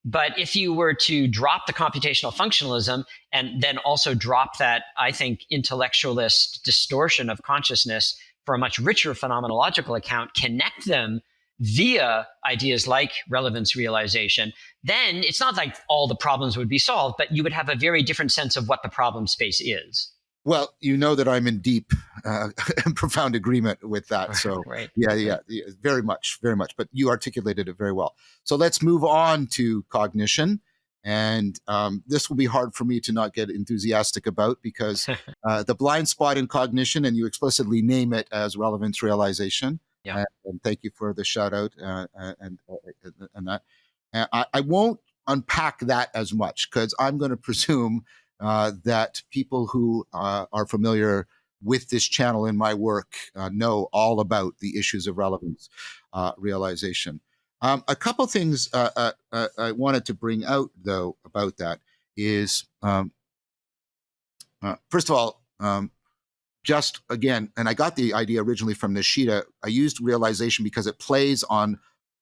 But if you were to drop the computational functionalism and then also drop that, I think, intellectualist distortion of consciousness for a much richer phenomenological account, connect them via ideas like relevance realization, then it's not like all the problems would be solved, but you would have a very different sense of what the problem space is. Well, you know that I'm in deep and profound agreement with that. So, Right. yeah, very much, very much. But you articulated it very well. So let's move on to cognition. And this will be hard for me to not get enthusiastic about, because the blind spot in cognition, and you explicitly name it as relevance realization. Yeah. And thank you for the shout out and that. I won't unpack that as much, because I'm going to presume that people who are familiar with this channel in my work know all about the issues of relevance realization. A couple things I wanted to bring out, though, about that is, first of all, just again, and I got the idea originally from Nishida, I used realization because it plays on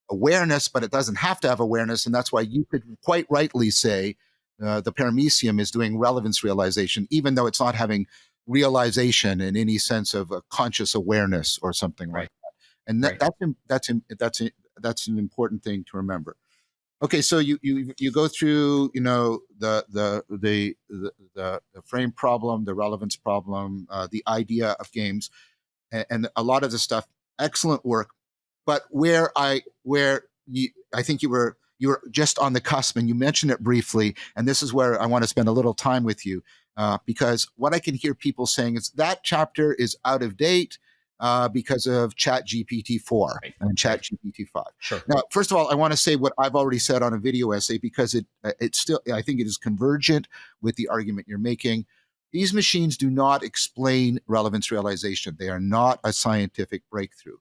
awareness, but it doesn't have to have awareness. And that's why you could quite rightly say the paramecium is doing relevance realization, even though it's not having realization in any sense of a conscious awareness or something like that. And that's an important thing to remember. Okay, so you go through, the frame problem, the relevance problem, the idea of games, and a lot of the stuff. Excellent work. But I think you were just on the cusp, and you mentioned it briefly, and this is where I want to spend a little time with you, because what I can hear people saying is that chapter is out of date because of ChatGPT 4 and ChatGPT 5. Sure. Now, first of all, I want to say what I've already said on a video essay, because it's still, I think it is convergent with the argument you're making. These machines do not explain relevance realization. They are not a scientific breakthrough.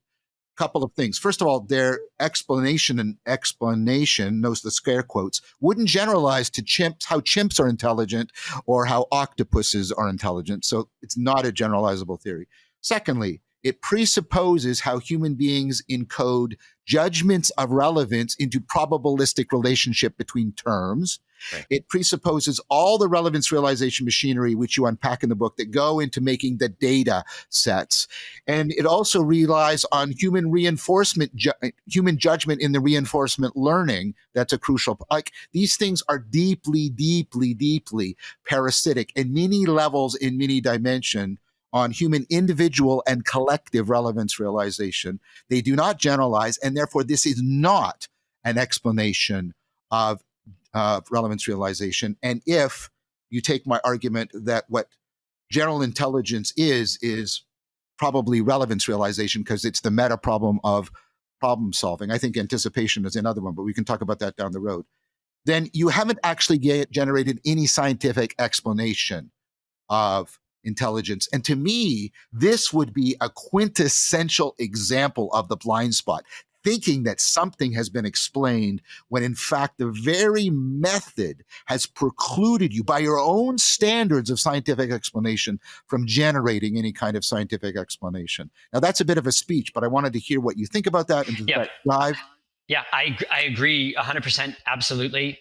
Couple of things. First of all, their explanation knows the scare quotes, wouldn't generalize to chimps, how chimps are intelligent or how octopuses are intelligent. So it's not a generalizable theory. Secondly, it presupposes how human beings encode judgments of relevance into probabilistic relationship between terms. Right. It presupposes all the relevance realization machinery, which you unpack in the book, that go into making the data sets. And it also relies on human reinforcement, human judgment in the reinforcement learning. That's a crucial, like, these things are deeply, deeply, deeply parasitic in many levels, in many dimensions, on human individual and collective relevance realization. They do not generalize, and therefore this is not an explanation of relevance realization. And if you take my argument that what general intelligence is probably relevance realization, because it's the meta problem of problem solving. I think anticipation is another one, but we can talk about that down the road. Then you haven't actually generated any scientific explanation of intelligence. And to me, this would be a quintessential example of the blind spot, thinking that something has been explained when in fact the very method has precluded you by your own standards of scientific explanation from generating any kind of scientific explanation. Now, that's a bit of a speech, but I wanted to hear what you think about that. And does that drive? Yeah, I agree 100%. Absolutely.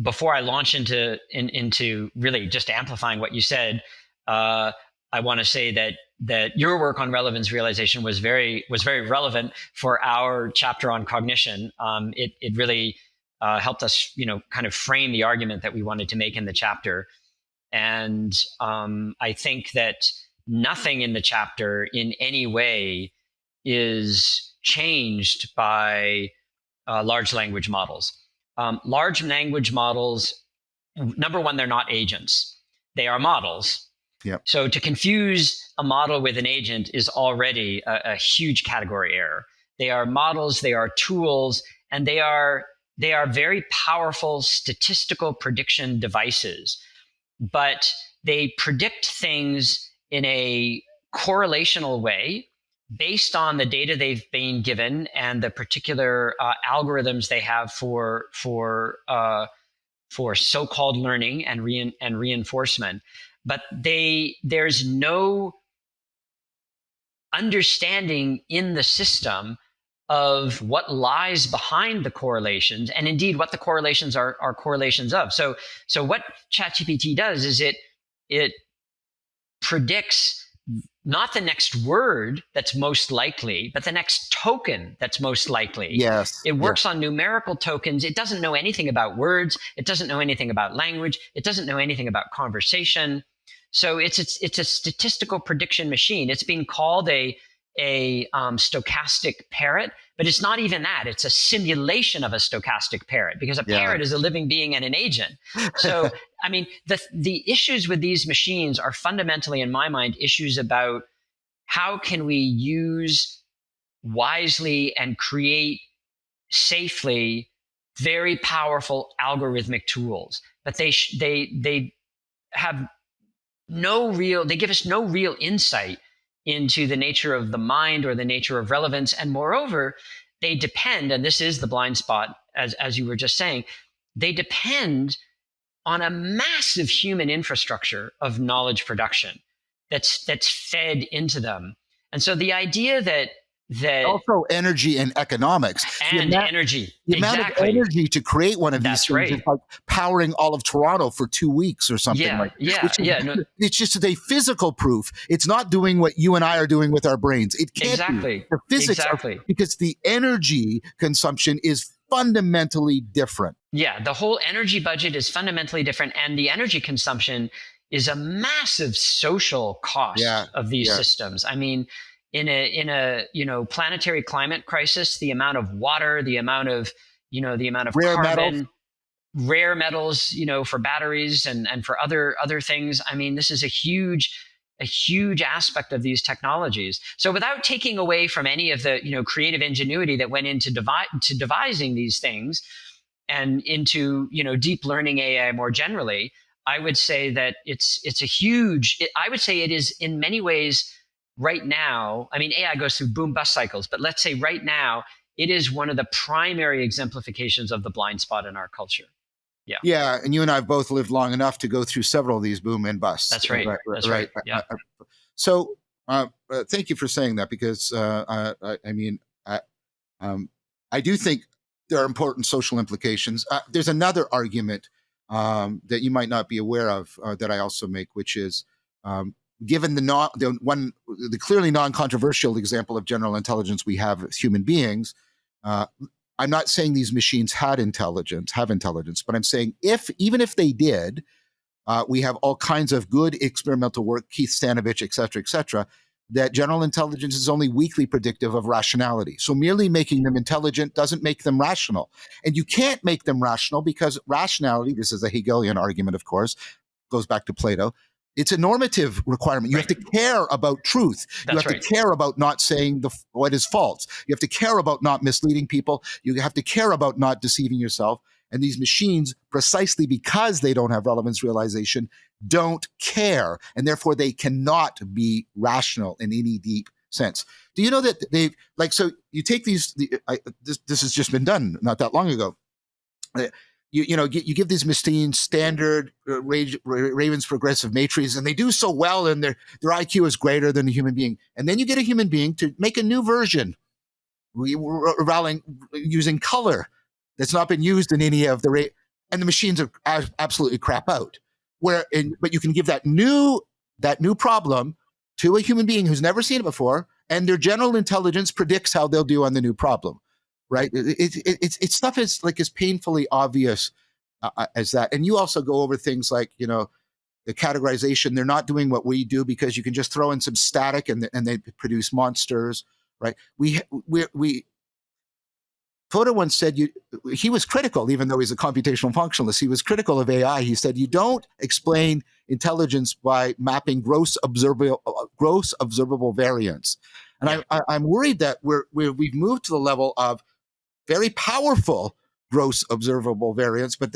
Before I launch into really just amplifying what you said, I want to say that your work on relevance realization was very relevant for our chapter on cognition. It really helped us, kind of frame the argument that we wanted to make in the chapter. And I think that nothing in the chapter in any way is changed by large language models. Large language models, number one, they're not agents. They are models. Yep. So to confuse a model with an agent is already a huge category error. They are models, they are tools, and they are very powerful statistical prediction devices. But they predict things in a correlational way based on the data they've been given and the particular algorithms they have for so-called learning and and reinforcement. But there's no understanding in the system of what lies behind the correlations, and indeed what the correlations are correlations of. So what ChatGPT does is it predicts not the next word that's most likely, but the next token that's most likely. Yes. It works on numerical tokens. It doesn't know anything about words. It doesn't know anything about language. It doesn't know anything about conversation. So it's a statistical prediction machine. It's being called a stochastic parrot, but it's not even that. It's a simulation of a stochastic parrot, because a parrot is a living being and an agent. So, I mean, the issues with these machines are fundamentally, in my mind, issues about how can we use wisely and create safely very powerful algorithmic tools, but they have they give us no real insight into the nature of the mind or the nature of relevance. And moreover, they depend, and this is the blind spot, as you were just saying, they depend on a massive human infrastructure of knowledge production that's fed into them. And so the idea that also energy and economics and energy, the amount of energy to create one of these things is like powering all of Toronto for 2 weeks or something it's just a physical proof. It's not doing what you and I are doing with our brains. It can't be. The physics because the energy consumption is fundamentally different. Yeah, the whole energy budget is fundamentally different, and the energy consumption is a massive social cost of these systems. I mean, in a planetary climate crisis, the amount of water, the amount of rare carbon, rare metals, for batteries and for other things. I mean, this is a huge aspect of these technologies. So without taking away from any of the creative ingenuity that went into devising these things and into deep learning AI more generally, I would say that I would say it is in many ways right now. I mean, AI goes through boom bust cycles, but let's say right now it is one of the primary exemplifications of the blind spot in our culture. Yeah, and you and I have both lived long enough to go through several of these boom and busts. That's right. That's right. Yeah. So thank you for saying that, because I do think there are important social implications. There's another argument that you might not be aware of that I also make, which is given the clearly non-controversial example of general intelligence we have as human beings. I'm not saying these machines have intelligence, but I'm saying even if they did, we have all kinds of good experimental work, Keith Stanovich, et cetera, that general intelligence is only weakly predictive of rationality. So merely making them intelligent doesn't make them rational. And you can't make them rational because rationality, this is a Hegelian argument, of course, goes back to Plato, it's a normative requirement. You have to care about truth. You have to care about not saying what is false. You have to care about not misleading people. You have to care about not deceiving yourself. And these machines, precisely because they don't have relevance realization, don't care. And therefore they cannot be rational in any deep sense. Do you know that so you take this has just been done not that long ago. You give these machines standard Raven's progressive matrices, and they do so well, and their IQ is greater than a human being. And then you get a human being to make a new version using color that's not been used in any of the and the machines are absolutely crap out. But you can give that new problem to a human being who's never seen it before, and their general intelligence predicts how they'll do on the new problem. Right? It's stuff as painfully obvious as that. And you also go over things like, the categorization. They're not doing what we do because you can just throw in some static and they produce monsters, right? Fodor once said he was critical, even though he's a computational functionalist. He was critical of AI. He said, you don't explain intelligence by mapping gross observable variance. And I'm worried that we've moved to the level of very powerful gross observable variance, but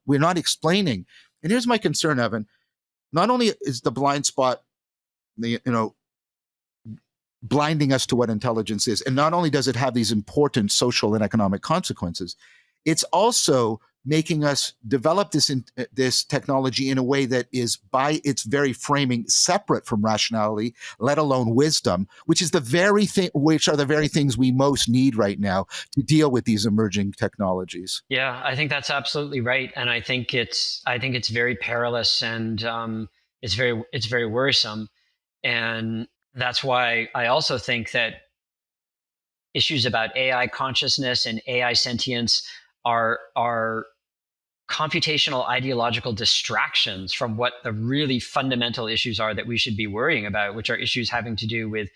we're not explaining. And here's my concern, Evan. Not only is the blind spot, blinding us to what intelligence is, and not only does it have these important social and economic consequences, it's also making us develop this technology in a way that is, by its very framing, separate from rationality, let alone wisdom, which are the very things we most need right now to deal with these emerging technologies. Yeah, I think that's absolutely right, and I think it's very perilous, and it's very worrisome, and that's why I also think that issues about AI consciousness and AI sentience are computational ideological distractions from what the really fundamental issues are that we should be worrying about, which are issues having to do with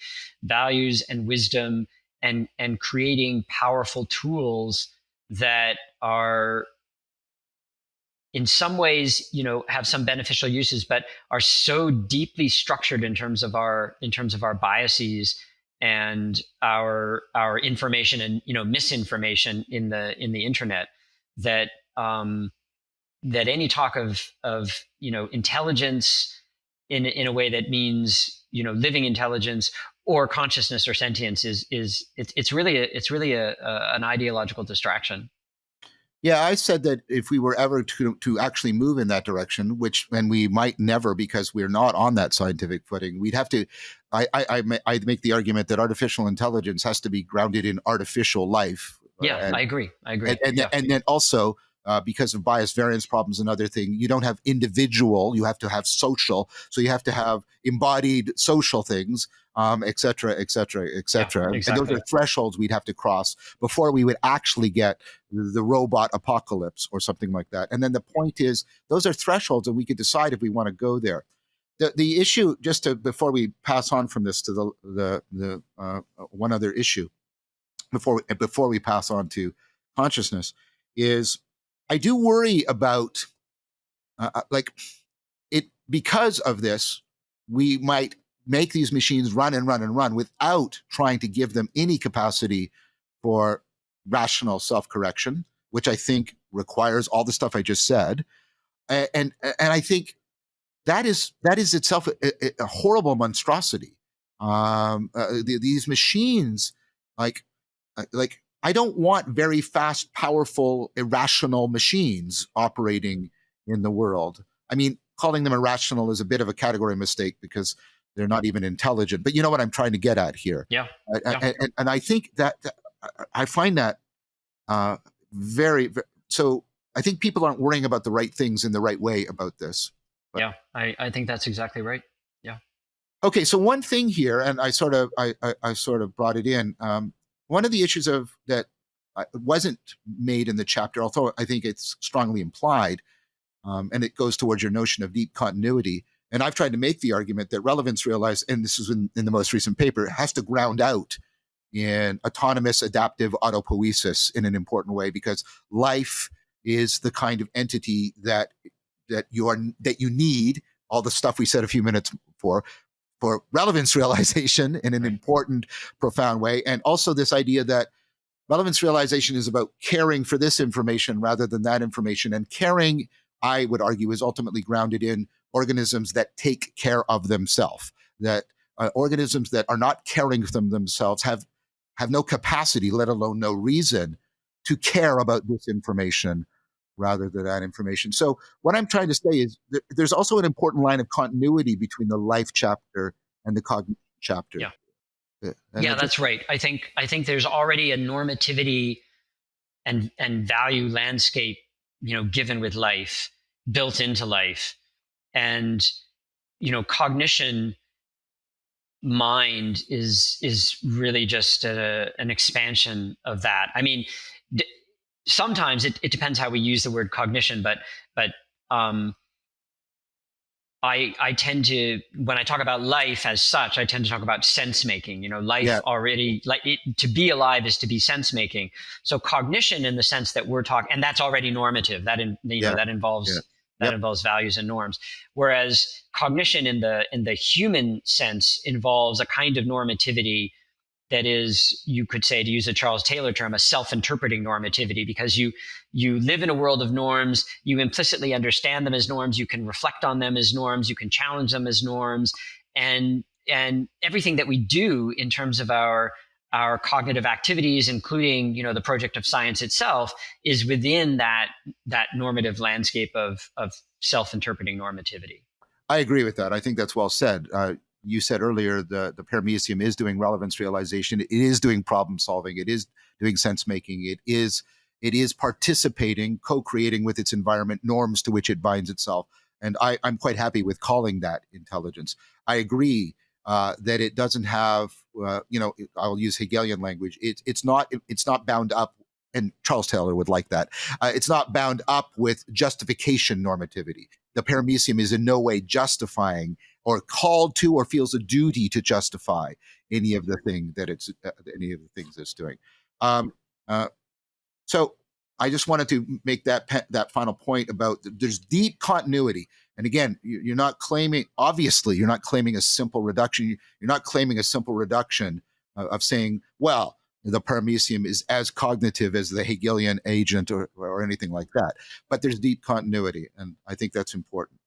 values and wisdom, and creating powerful tools that are in some ways, have some beneficial uses, but are so deeply structured in terms of our biases and our information and misinformation in the internet, that that any talk of intelligence in a way that means living intelligence or consciousness or sentience it's really an ideological distraction. Yeah, I said that if we were ever to actually move in that direction, and we might never because we're not on that scientific footing, we'd have to. I make the argument that artificial intelligence has to be grounded in artificial life. Yeah, I agree. Yeah. And then also, because of bias variance problems and other things, you don't have individual, you have to have social. So you have to have embodied social things, et cetera, et cetera, et cetera. Yeah, exactly. And those are thresholds we'd have to cross before we would actually get the robot apocalypse or something like that. And then the point is, those are thresholds, and we could decide if we want to go there. The issue, before we pass on from this to the one other issue, before we pass on to consciousness, is I do worry about like it, because of this, we might make these machines run and run and run without trying to give them any capacity for rational self-correction, which I think requires all the stuff I just said. And I think that is itself a horrible monstrosity. These machines, like I don't want very fast, powerful, irrational machines operating in the world. I mean, calling them irrational is a bit of a category mistake because they're not even intelligent. But you know what I'm trying to get at here. Yeah. And I think that I find that very, very. So I think people aren't worrying about the right things in the right way about this. But, yeah, I think that's exactly right. Yeah. Okay, so one thing here, and I sort of brought it in. One of the issues that wasn't made in the chapter, although I think it's strongly implied, and it goes towards your notion of deep continuity. And I've tried to make the argument that relevance realized, and this is in the most recent paper, it has to ground out in autonomous adaptive autopoiesis in an important way, because life is the kind of entity that you need, all the stuff we said a few minutes for relevance realization in an important, profound way. And also this idea that relevance realization is about caring for this information rather than that information. And caring, I would argue, is ultimately grounded in organisms that take care of themselves, that organisms that are not caring for themselves have no capacity, let alone no reason, to care about this information rather than that information. So what I'm trying to say is there's also an important line of continuity between the life chapter and the cognition chapter. Yeah, that's right. I think there's already a normativity and value landscape, given with life, built into life, and cognition, mind is really just an expansion of that. I mean, sometimes it depends how we use the word cognition, but I tend to, when I talk about life as such, I tend to talk about sense making. Life already, to be alive is to be sense making. So cognition, in the sense that we're talking, and that's already normative. That involves involves values and norms. Whereas cognition in the human sense involves a kind of normativity that is, you could say, to use a Charles Taylor term, a self-interpreting normativity, because you live in a world of norms, you implicitly understand them as norms, you can reflect on them as norms, you can challenge them as norms, and everything that we do in terms of our our cognitive activities, including, the project of science itself, is within that normative landscape of self-interpreting normativity. I agree with that. I think that's well said. You said earlier the paramecium is doing relevance realization. It is doing problem solving. It is doing sense making. It is participating, co-creating with its environment norms to which it binds itself. And I'm quite happy with calling that intelligence. I agree that it doesn't have, I'll use Hegelian language. It's not bound up, and Charles Taylor would like that. It's not bound up with justification normativity. The paramecium is in no way justifying or called to or feels a duty to justify any of the things it's doing. So I just wanted to make that final point about there's deep continuity. And again, you're not claiming, obviously, you're not claiming a simple reduction. You're not claiming a simple reduction of saying, well, the paramecium is as cognitive as the Hegelian agent or anything like that. But there's deep continuity, and I think that's important.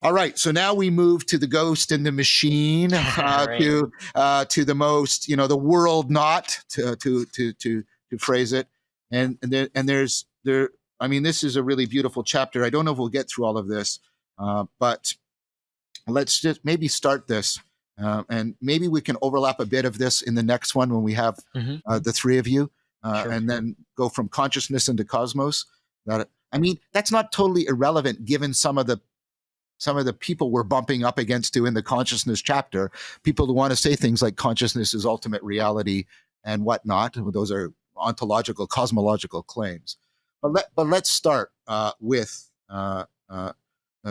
All right, so now we move to the ghost and the machine, Right. to the most, the world not, to phrase it, and there's there. I mean, this is a really beautiful chapter. I don't know if we'll get through all of this, but let's just maybe start this, and maybe we can overlap a bit of this in the next one when we have the three of you, Sure. and then go from consciousness into cosmos. I mean, that's not totally irrelevant given some of the people we're bumping up against in the consciousness chapter, people who want to say things like consciousness is ultimate reality and whatnot. Those are ontological, cosmological claims. But let's start with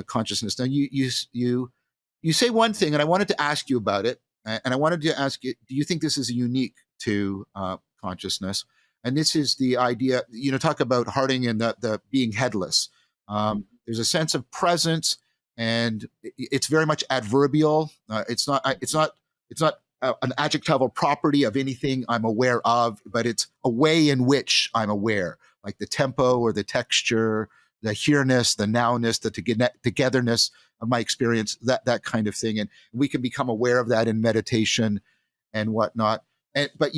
consciousness. Now, you say one thing, and I wanted to ask you about it, and I wanted to ask you, do you think this is unique to consciousness? And this is the idea, talk about Harding and the being headless. There's a sense of presence, and it's very much adverbial. It's not an adjectival property of anything I'm aware of, but it's a way in which I'm aware, like the tempo or the texture, the here-ness, the now-ness, the togetherness of my experience, that kind of thing. And we can become aware of that in meditation and whatnot. But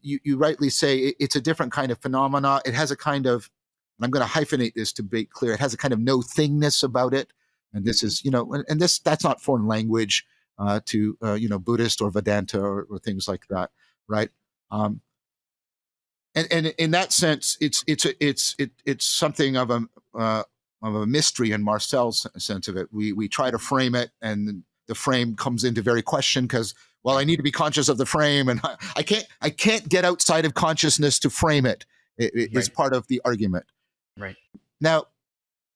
you rightly say it's a different kind of phenomena. It has a kind of, and I'm going to hyphenate this to be clear, it has a kind of no thingness about it. And this is, and that's not foreign language to Buddhist or Vedanta or things like that, right? And in that sense, it's something of a mystery in Marcel's sense of it. We try to frame it, and the frame comes into very question because, well, I need to be conscious of the frame, and I can't get outside of consciousness to frame it. It is part of the argument. Right. Now,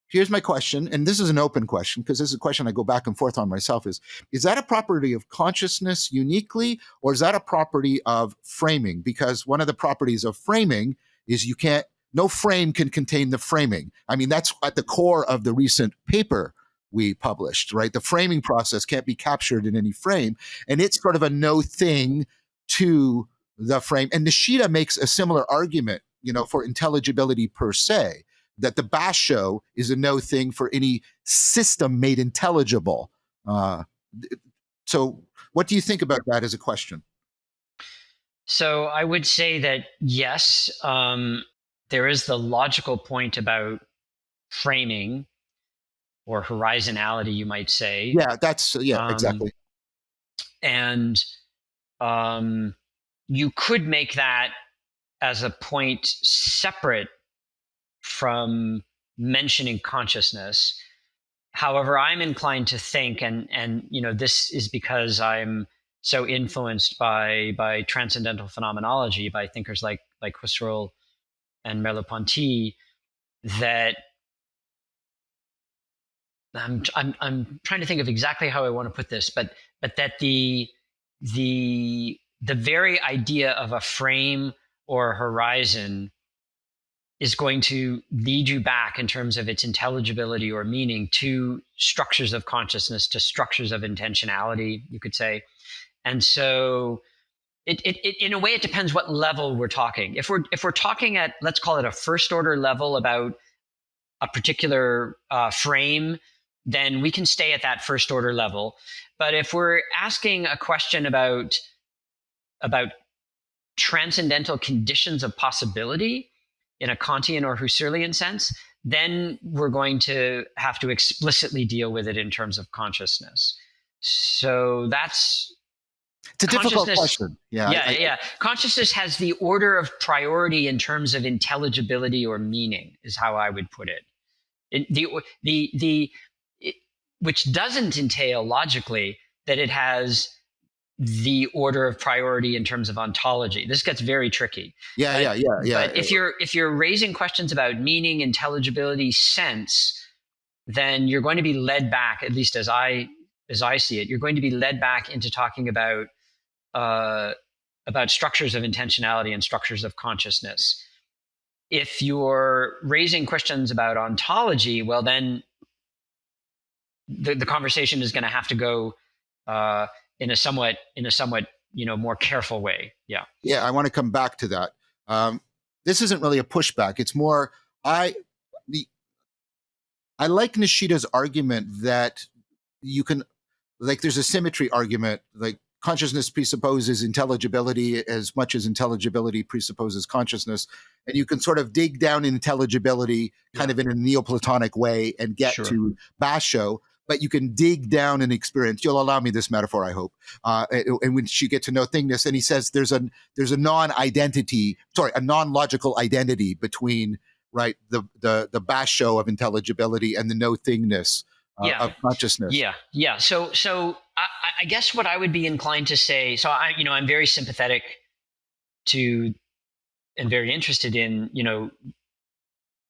here's my question, and this is an open question because this is a question I go back and forth on myself, is that a property of consciousness uniquely, or is that a property of framing? Because one of the properties of framing is no frame can contain the framing. I mean, that's at the core of the recent paper we published, right? The framing process can't be captured in any frame, and it's sort of a no thing to the frame. And Nishida makes a similar argument, for intelligibility per se, that the basho is a no thing for any system made intelligible. So what do you think about that as a question? So I would say that yes, there is the logical point about framing or horizonality, you might say. Yeah, exactly. And you could make that as a point separate from mentioning consciousness. However, I'm inclined to think, and this is because I'm so influenced by transcendental phenomenology, by thinkers like Husserl and Merleau-Ponty, that I'm trying to think of exactly how I want to put this, but that the very idea of a frame or horizon is going to lead you back in terms of its intelligibility or meaning to structures of consciousness, to structures of intentionality, you could say. And so it in a way, it depends what level we're talking. If we're talking at, let's call it a first order level about a particular frame, then we can stay at that first order level. But if we're asking a question about transcendental conditions of possibility in a Kantian or Husserlian sense, then we're going to have to explicitly deal with it in terms of consciousness. So that's It's a difficult question. Yeah. Consciousness has the order of priority in terms of intelligibility or meaning, is how I would put it. Which doesn't entail logically that it has the order of priority in terms of ontology. This gets very tricky. Yeah. But if you're raising questions about meaning, intelligibility, sense, then you're going to be led back, at least as I see it, you're going to be led back into talking about structures of intentionality and structures of consciousness. If you're raising questions about ontology, well, then the conversation is going to have to go in a somewhat more careful way. I want to come back to that. This isn't really a pushback. It's more I like Nishida's argument that you can, like, there's a symmetry argument, like consciousness presupposes intelligibility as much as intelligibility presupposes consciousness, and you can sort of dig down in intelligibility kind of in a Neoplatonic way and get to Basho. But you can dig down and experience. You'll allow me this metaphor, I hope. And when you get to know thingness, and he says there's a non-logical identity between the Basho of intelligibility and the no thingness of consciousness. So I guess what I would be inclined to say. So I'm very sympathetic to and very interested in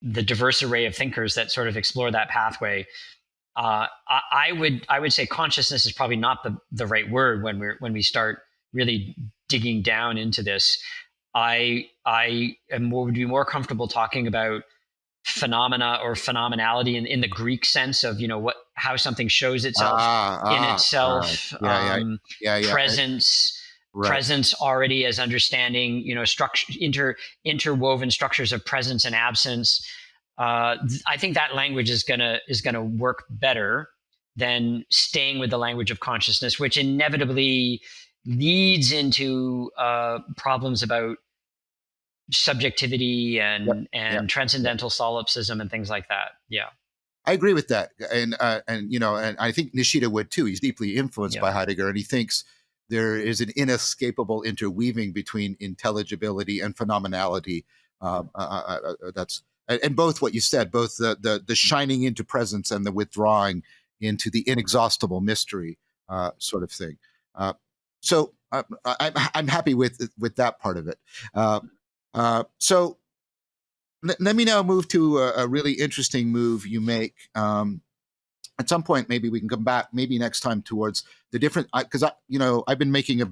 the diverse array of thinkers that sort of explore that pathway. I would say consciousness is probably not the right word when we start really digging down into this. I would be more comfortable talking about phenomena or phenomenality in the Greek sense of how something shows itself in itself, presence already as understanding, structure, interwoven structures of presence and absence. I think that language is gonna work better than staying with the language of consciousness, which inevitably leads into problems about subjectivity and transcendental solipsism and things like that. I agree with that, and I think Nishida would too. He's deeply influenced by Heidegger, and he thinks there is an inescapable interweaving between intelligibility and phenomenality. That's and both what you said, both the shining into presence and the withdrawing into the inexhaustible mystery sort of thing. So I'm happy with that part of it. So let me now move to a really interesting move you make. At some point, maybe we can come back, maybe next time, towards the different, because I've been making an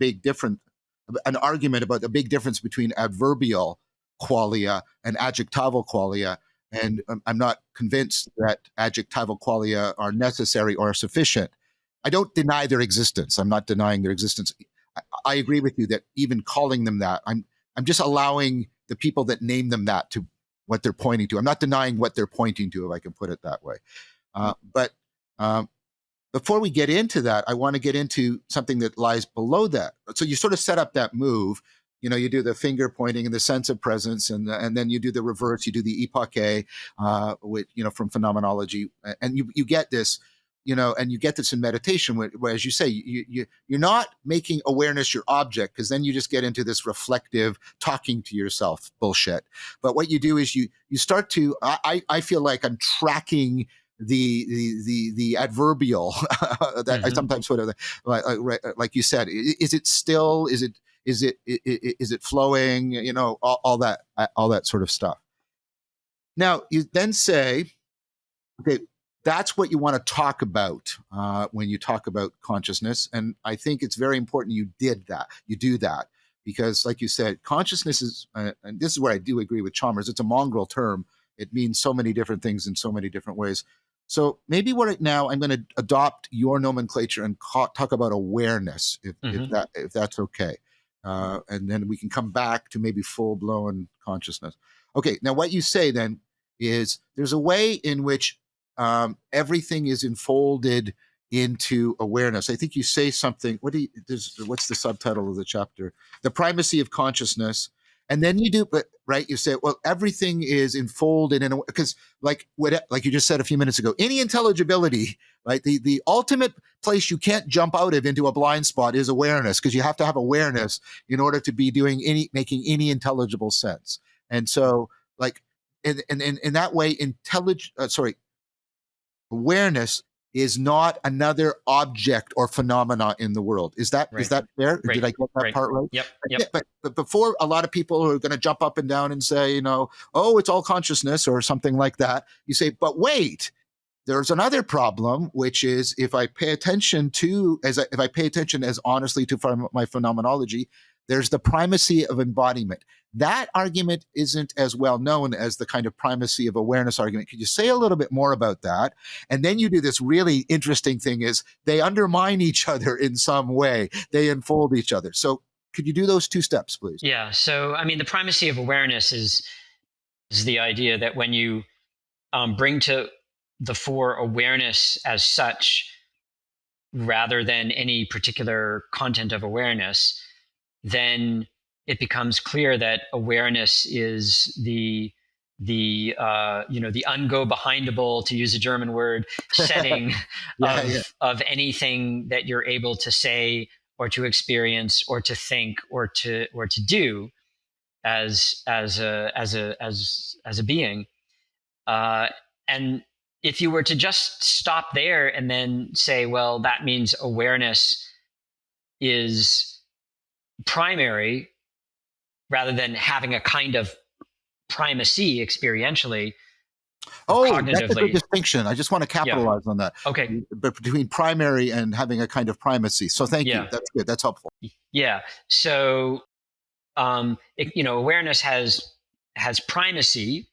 argument about the big difference between adverbial qualia and adjectival qualia, and I'm not convinced that adjectival qualia are necessary or sufficient. I don't deny their existence. I'm not denying their existence. I agree with you that even calling them that, I'm just allowing the people that name them that to what they're pointing to. I'm not denying what they're pointing to, if I can put it that way. But before we get into that, I want to get into something that lies below that. So you sort of set up that move. You do the finger pointing and the sense of presence, and then you do the reverse. You do the epoche, with from phenomenology, and you get this. And you get this in meditation, where, as you say, you're not making awareness your object, because then you just get into this reflective talking to yourself bullshit. But what you do is you start to. I feel like I'm tracking the adverbial that I sometimes sort of like you said. Is it still? Is it flowing? All that sort of stuff. Now you then say, okay, that's what you want to talk about when you talk about consciousness. And I think it's very important you do that, because like you said, consciousness is, and this is where I do agree with Chalmers, it's a mongrel term. It means so many different things in so many different ways. So maybe now I'm going to adopt your nomenclature and talk about awareness, if that's okay. And then we can come back to maybe full-blown consciousness. Okay, now what you say then is there's a way in which everything is enfolded into awareness. I think you say something. What's the subtitle of the chapter? The primacy of consciousness. And then you do, but right, you say, well, everything is enfolded in a, because like you just said a few minutes ago, any intelligibility, right? The ultimate place you can't jump out of into a blind spot is awareness, because you have to have awareness in order to be making any intelligible sense. And so, like, in that way, awareness is not another object or phenomena in the world. Is that fair? Right. Did I get that part right? Yep. But before, a lot of people are going to jump up and down and say, oh, it's all consciousness or something like that. You say, but wait, there's another problem, which is if I pay attention as honestly to my phenomenology, there's the primacy of embodiment. That argument isn't as well known as the kind of primacy of awareness argument. Could you say a little bit more about that? And then you do this really interesting thing is they undermine each other in some way. They enfold each other. So could you do those two steps, please? Yeah. So, I mean, the primacy of awareness is the idea that when you bring to the fore awareness as such, rather than any particular content of awareness, then it becomes clear that awareness is the ungo behindable, to use a German word, setting of anything that you're able to say or to experience or to think or to do as a being. And if you were to just stop there and then say, well, that means awareness is primary rather than having a kind of primacy experientially. Cognitively. That's a good distinction. I just want to capitalize on that. Okay. But between primary and having a kind of primacy. So thank you. That's good. That's helpful. Yeah. So, awareness has primacy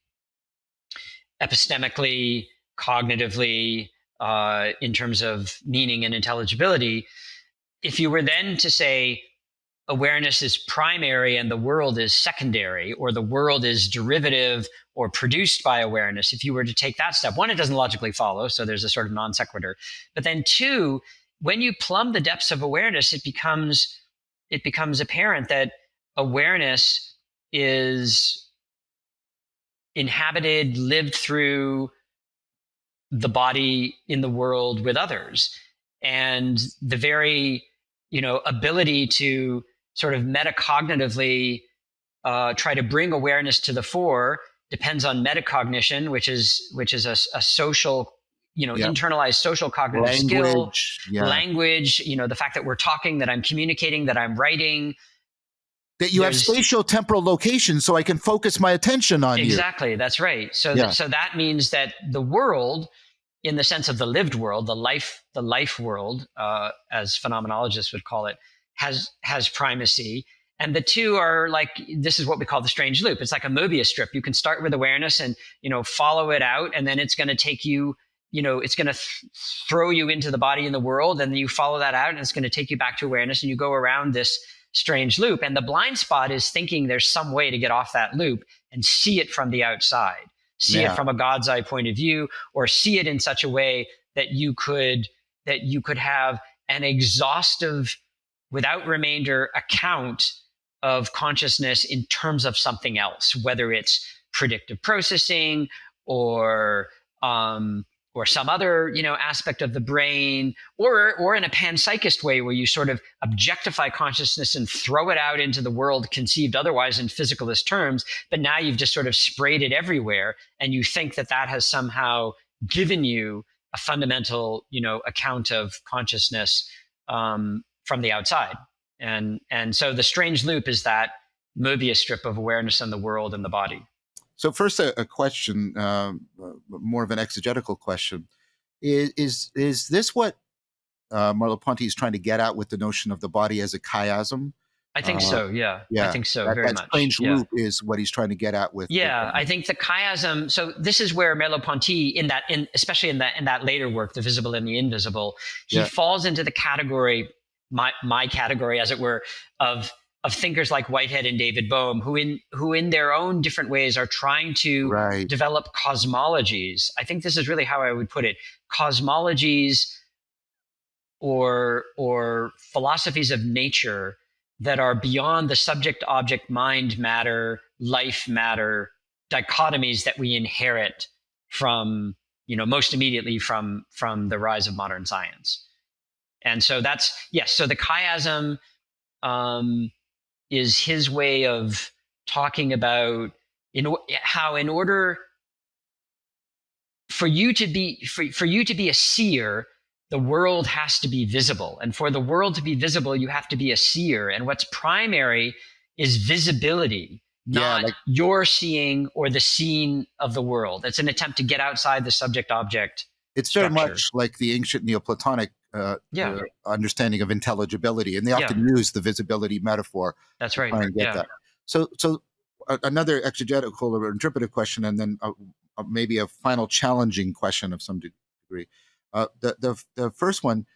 epistemically, cognitively, in terms of meaning and intelligibility. If you were then to say awareness is primary and the world is secondary, or the world is derivative or produced by awareness, if you were to take that step, one, it doesn't logically follow, so there's a sort of non sequitur. But then two, when you plumb the depths of awareness, it becomes apparent that awareness is inhabited, lived through the body in the world with others. And the very, ability to sort of metacognitively try to bring awareness to the fore depends on metacognition, which is a social, internalized social cognitive skill, language, the fact that we're talking, that I'm communicating, that I'm writing. That you have spatial temporal location so I can focus my attention on you. Exactly, that's right. So that means that the world, in the sense of the lived world, the life world, as phenomenologists would call it, has primacy. And the two are like, this is what we call the strange loop. It's like a Mobius strip. You can start with awareness and, follow it out, and then it's going to take you, it's going to throw you into the body and the world, and then you follow that out, and it's going to take you back to awareness, and you go around this strange loop. And the blind spot is thinking there's some way to get off that loop and see it from the outside, see it from a God's eye point of view, or see it in such a way that you could have an exhaustive, without remainder, account of consciousness in terms of something else, whether it's predictive processing or some other, aspect of the brain, or in a panpsychist way where you sort of objectify consciousness and throw it out into the world conceived otherwise in physicalist terms, but now you've just sort of sprayed it everywhere, and you think that has somehow given you a fundamental, account of consciousness from the outside. And so the strange loop is that Mobius strip of awareness in the world and the body. So first, a question, more of an exegetical question. Is this what Merleau-Ponty is trying to get at with the notion of the body as a chiasm? I think so, yeah. I think so, very much. That strange loop is what he's trying to get at with. Yeah, I think the chiasm. So this is where Merleau-Ponty, especially in that later work, The Visible and the Invisible, he falls into the category, my category, as it were, of thinkers like Whitehead and David Bohm, who in their own different ways are trying to develop cosmologies. I think this is really how I would put it: cosmologies or philosophies of nature that are beyond the subject, object, mind, matter, life, matter dichotomies that we inherit from, most immediately from the rise of modern science. And so that's, yes. So the chiasm is his way of talking about how in order for you to be a seer, the world has to be visible. And for the world to be visible, you have to be a seer. And what's primary is visibility, not your seeing or the seeing of the world. It's an attempt to get outside the subject-object It's structure. very much like the ancient Neoplatonic understanding of intelligibility. And they often use the visibility metaphor. That's right. To try and get that. So another exegetical or interpretive question, and then maybe a final challenging question of some degree. The first one,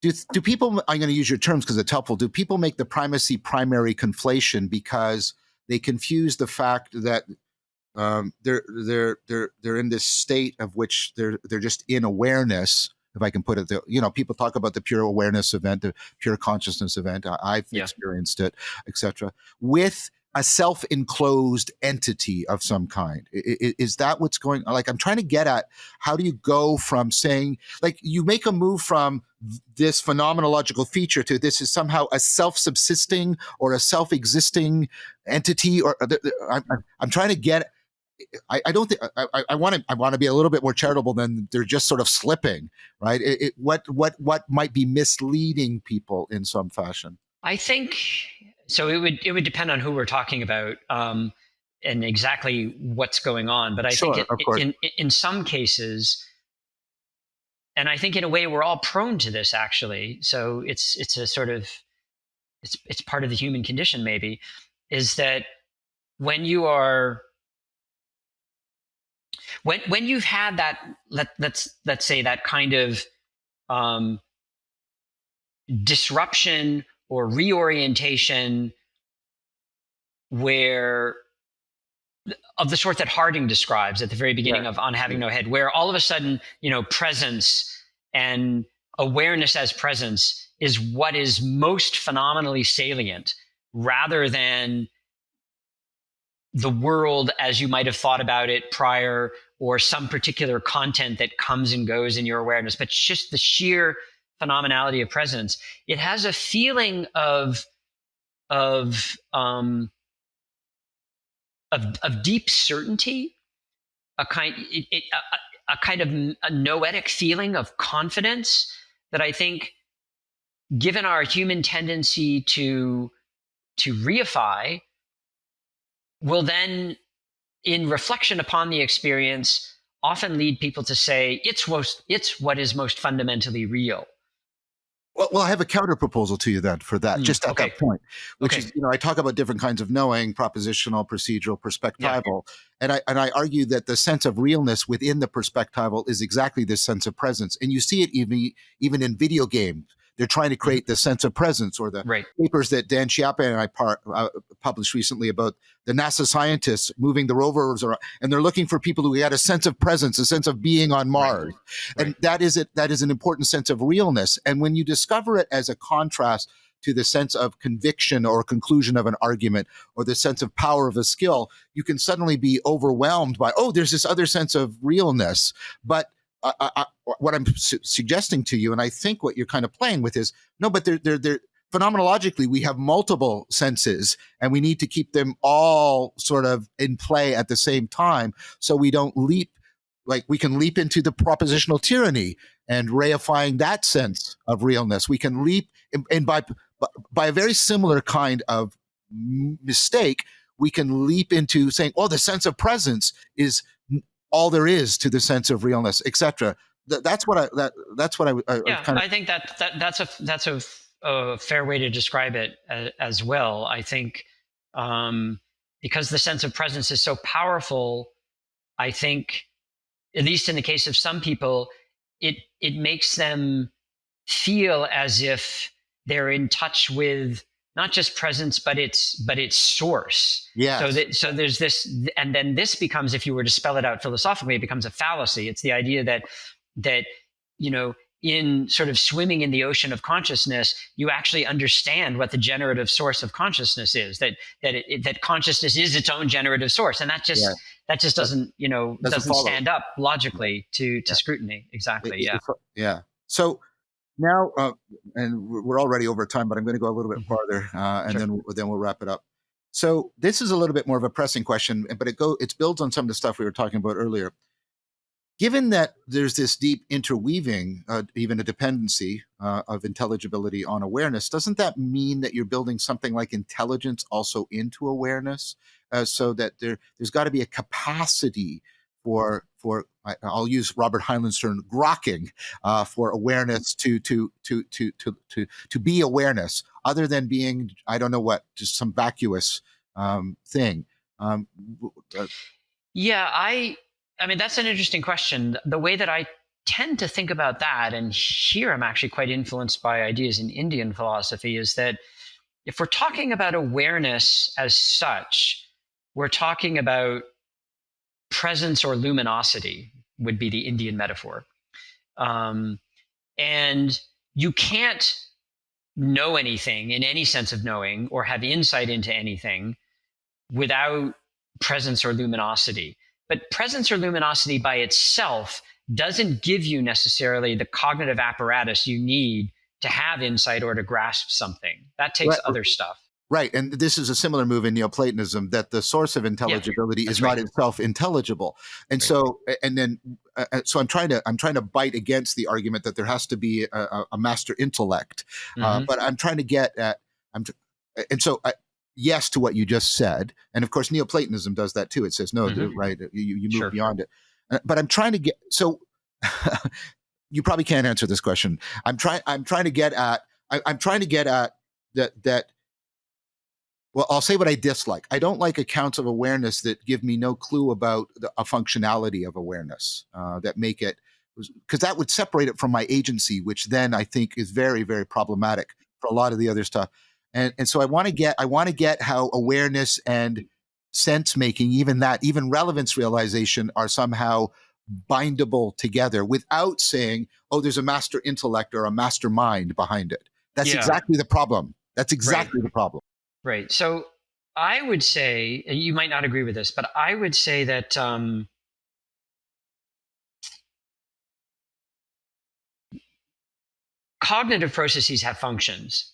do people, I'm going to use your terms because it's helpful, do people make the primacy primary conflation because they confuse the fact that they're in this state of which they're just in awareness, if I can put it there. People talk about the pure awareness event, the pure consciousness event. I've experienced it, etc. With a self-enclosed entity of some kind. Is that what's going on? Like, I'm trying to get at, how do you go from saying, like, you make a move from this phenomenological feature to this is somehow a self-subsisting or a self-existing entity, or I'm trying to get. I don't think I want to be a little bit more charitable than they're just sort of slipping, right? What might be misleading people in some fashion? I think so. It would depend on who we're talking about and exactly what's going on. But I think in some cases, and I think in a way we're all prone to this actually. So it's a sort of it's part of the human condition maybe, is that when you are when you've had that let's say that kind of disruption or reorientation where of the sort that Harding describes at the very beginning of On Having No Head, where all of a sudden, presence and awareness as presence is what is most phenomenally salient, rather than the world as you might have thought about it prior, or some particular content that comes and goes in your awareness, but just the sheer phenomenality of presence. It has a feeling of deep certainty, a kind of a noetic feeling of confidence that I think, given our human tendency to reify, will then, in reflection upon the experience, often lead people to say it's what is most fundamentally real. Well, I have a counter proposal to you then for that, just at that point, which is, I talk about different kinds of knowing: propositional, procedural, perspectival, and I argue that the sense of realness within the perspectival is exactly this sense of presence, and you see it even in video games. They're trying to create the sense of presence, or the papers that Dan Chiappa and I published recently about the NASA scientists moving the rovers around, and they're looking for people who had a sense of presence, a sense of being on Mars. And that is an important sense of realness. And when you discover it as a contrast to the sense of conviction or conclusion of an argument, or the sense of power of a skill, you can suddenly be overwhelmed by, there's this other sense of realness. But what I'm suggesting to you, and I think what you're kind of playing with, is no, but they're phenomenologically, we have multiple senses, and we need to keep them all sort of in play at the same time, so we don't leap. Like, we can leap into the propositional tyranny and reifying that sense of realness. We can leap, and by a very similar kind of mistake, we can leap into saying, the sense of presence is all there is to the sense of realness, etc. That's what I think that's a fair way to describe it as well. I think because the sense of presence is so powerful, I think, at least in the case of some people, it makes them feel as if they're in touch with not just presence, but its source. Yeah. So there's this, and then this becomes, if you were to spell it out philosophically, it becomes a fallacy. It's the idea that in sort of swimming in the ocean of consciousness, you actually understand what the generative source of consciousness is, that consciousness is its own generative source. And that Yeah. just doesn't, Doesn't doesn't follow. stand up logically to Yeah. scrutiny. Exactly. Yeah. Yeah. So now, and we're already over time, but I'm going to go a little bit Mhm. farther, and Sure. then we'll wrap it up. So this is a little bit more of a pressing question, but it builds on some of the stuff we were talking about earlier. Given that there's this deep interweaving, even a dependency of intelligibility on awareness, doesn't that mean that you're building something like intelligence also into awareness, so that there's got to be a capacity for I'll use Robert Heinlein's term grokking, for awareness to be awareness, other than being, I don't know what, just some vacuous thing. Um, uh, Yeah, I mean that's an interesting question. The way that I tend to think about that, and here I'm actually quite influenced by ideas in Indian philosophy, is that if we're talking about awareness as such, we're talking about presence or luminosity would be the Indian metaphor. Um, and you can't know anything in any sense of knowing or have insight into anything without presence or luminosity. But presence or luminosity by itself doesn't give you necessarily the cognitive apparatus you need to have insight or to grasp something. That takes right, other stuff. Right, and this is a similar move in Neoplatonism, that the source of Yeah, intelligibility is that's right. not itself intelligible, and Right. so and then so I'm trying to bite against the argument that there has to be a master intellect, Mm-hmm. but I'm trying to get at I'm and so yes to what you just said, and of course Neoplatonism does that too. It says no, Mm-hmm. right, you move Sure. beyond it, but I'm trying to get so. You probably can't answer this question. I'm trying to get at. I'm trying to get at that. Well, I'll say what I dislike. I don't like accounts of awareness that give me no clue about a functionality of awareness, that make it, because that would separate it from my agency, which then I think is very, very problematic for a lot of the other stuff. And so I want to get how awareness and sense making, even relevance realization, are somehow bindable together without saying, oh, there's a master intellect or a master mind behind it. That's Yeah. exactly the problem. That's Right. exactly the problem. Right. So I would say, and you might not agree with this, but I would say that cognitive processes have functions.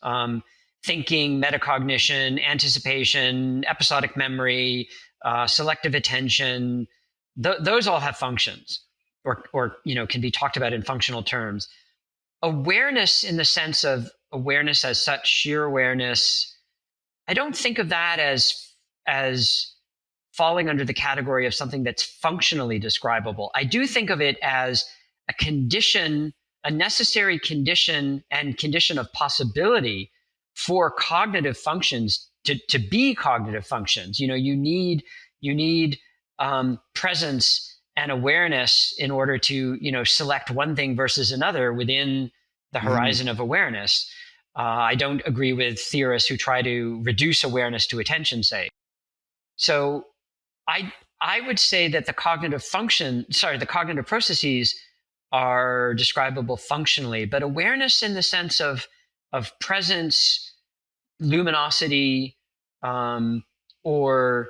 Thinking, metacognition, anticipation, episodic memory, selective attention, those all have functions, or can be talked about in functional terms. Awareness, in the sense of awareness as such, sheer awareness, I don't think of that as falling under the category of something that's functionally describable. I do think of it as a condition, a necessary condition and condition of possibility for cognitive functions to be cognitive functions. You need presence and awareness in order to select one thing versus another within the Mhm. horizon of awareness. I don't agree with theorists who try to reduce awareness to attention, say. So I I would say that the cognitive processes are describable functionally, but awareness in the sense of presence, luminosity, or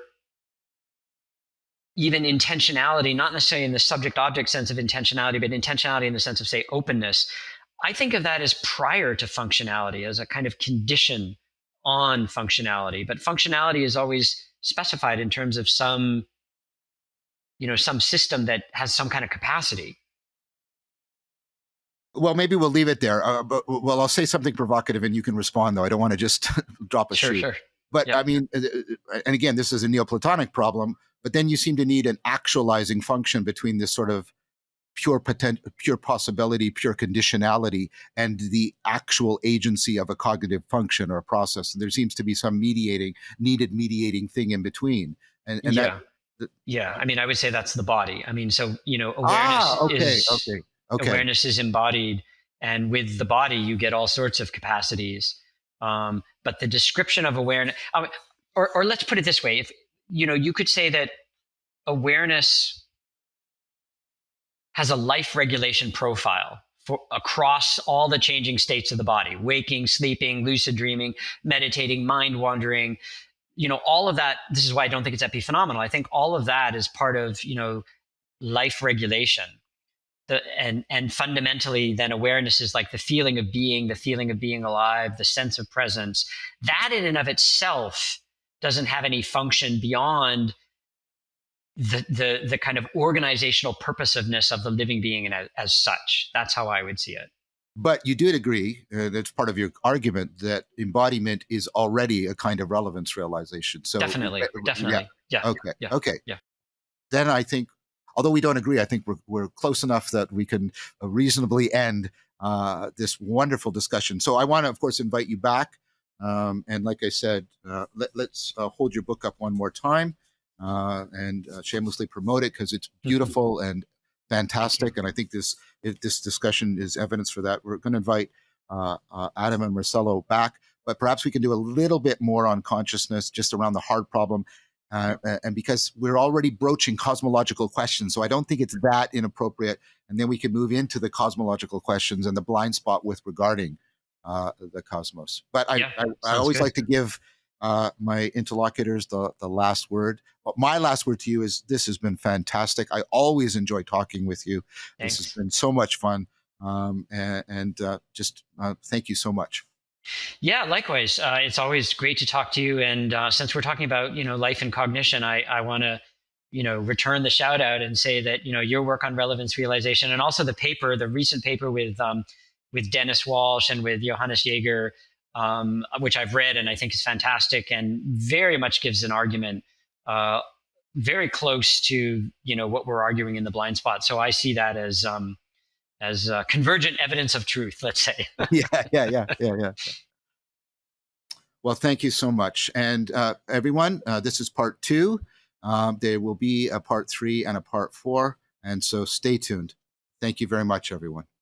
even intentionality, not necessarily in the subject-object sense of intentionality, but intentionality in the sense of, say, openness. I think of that as prior to functionality, as a kind of condition on functionality. But functionality is always specified in terms of some system that has some kind of capacity. Well, maybe we'll leave it there. Well, I'll say something provocative, and you can respond. Though I don't want to just drop a Sure, shoe. sure. But Yep. I mean, and again, this is a Neoplatonic problem. But then you seem to need an actualizing function between this sort of pure possibility, pure conditionality, and the actual agency of a cognitive function or a process. And there seems to be some needed mediating thing in between. And that. Yeah. Yeah. I mean, I would say that's the body. I mean, so, Okay, okay, okay. awareness is embodied, and with the body, you get all sorts of capacities. But the description of awareness, or let's put it this way, if, you could say that awareness has a life regulation profile across all the changing states of the body, waking, sleeping, lucid dreaming, meditating, mind wandering, all of that. This is why I don't think it's epiphenomenal. I think all of that is part of, life regulation. And fundamentally, then awareness is like the feeling of being alive, the sense of presence. That in and of itself doesn't have any function beyond the kind of organizational purposiveness of the living being as such. That's how I would see it. But you did agree, that's part of your argument, that embodiment is already a kind of relevance realization. So definitely. Yeah. Okay. Yeah. Okay. Yeah. Then I think, although we don't agree, I think we're close enough that we can reasonably end this wonderful discussion. So I want to, of course, invite you back. And like I said, let's hold your book up one more time and shamelessly promote it, because it's beautiful and fantastic. And I think this discussion is evidence for that. We're going to invite Adam and Marcelo back, but perhaps we can do a little bit more on consciousness, just around the hard problem. And because we're already broaching cosmological questions, so I don't think it's that inappropriate. And then we can move into the cosmological questions and the blind spot with regarding the cosmos. But I always like to give my interlocutors the last word. But my last word to you is, this has been fantastic. I always enjoy talking with you. Thanks. This has been so much fun. Just thank you so much. Yeah, likewise. It's always great to talk to you. And since we're talking about, life and cognition, I want to, return the shout out and say that, your work on relevance realization, and also the recent paper with Dennis Walsh and with Johannes Jaeger, which I've read and I think is fantastic and very much gives an argument very close to, what we're arguing in the blind spot. So I see that as convergent evidence of truth, let's say. Yeah. Well, thank you so much. And everyone, this is part 2. There will be a part 3 and a part 4. And so stay tuned. Thank you very much, everyone.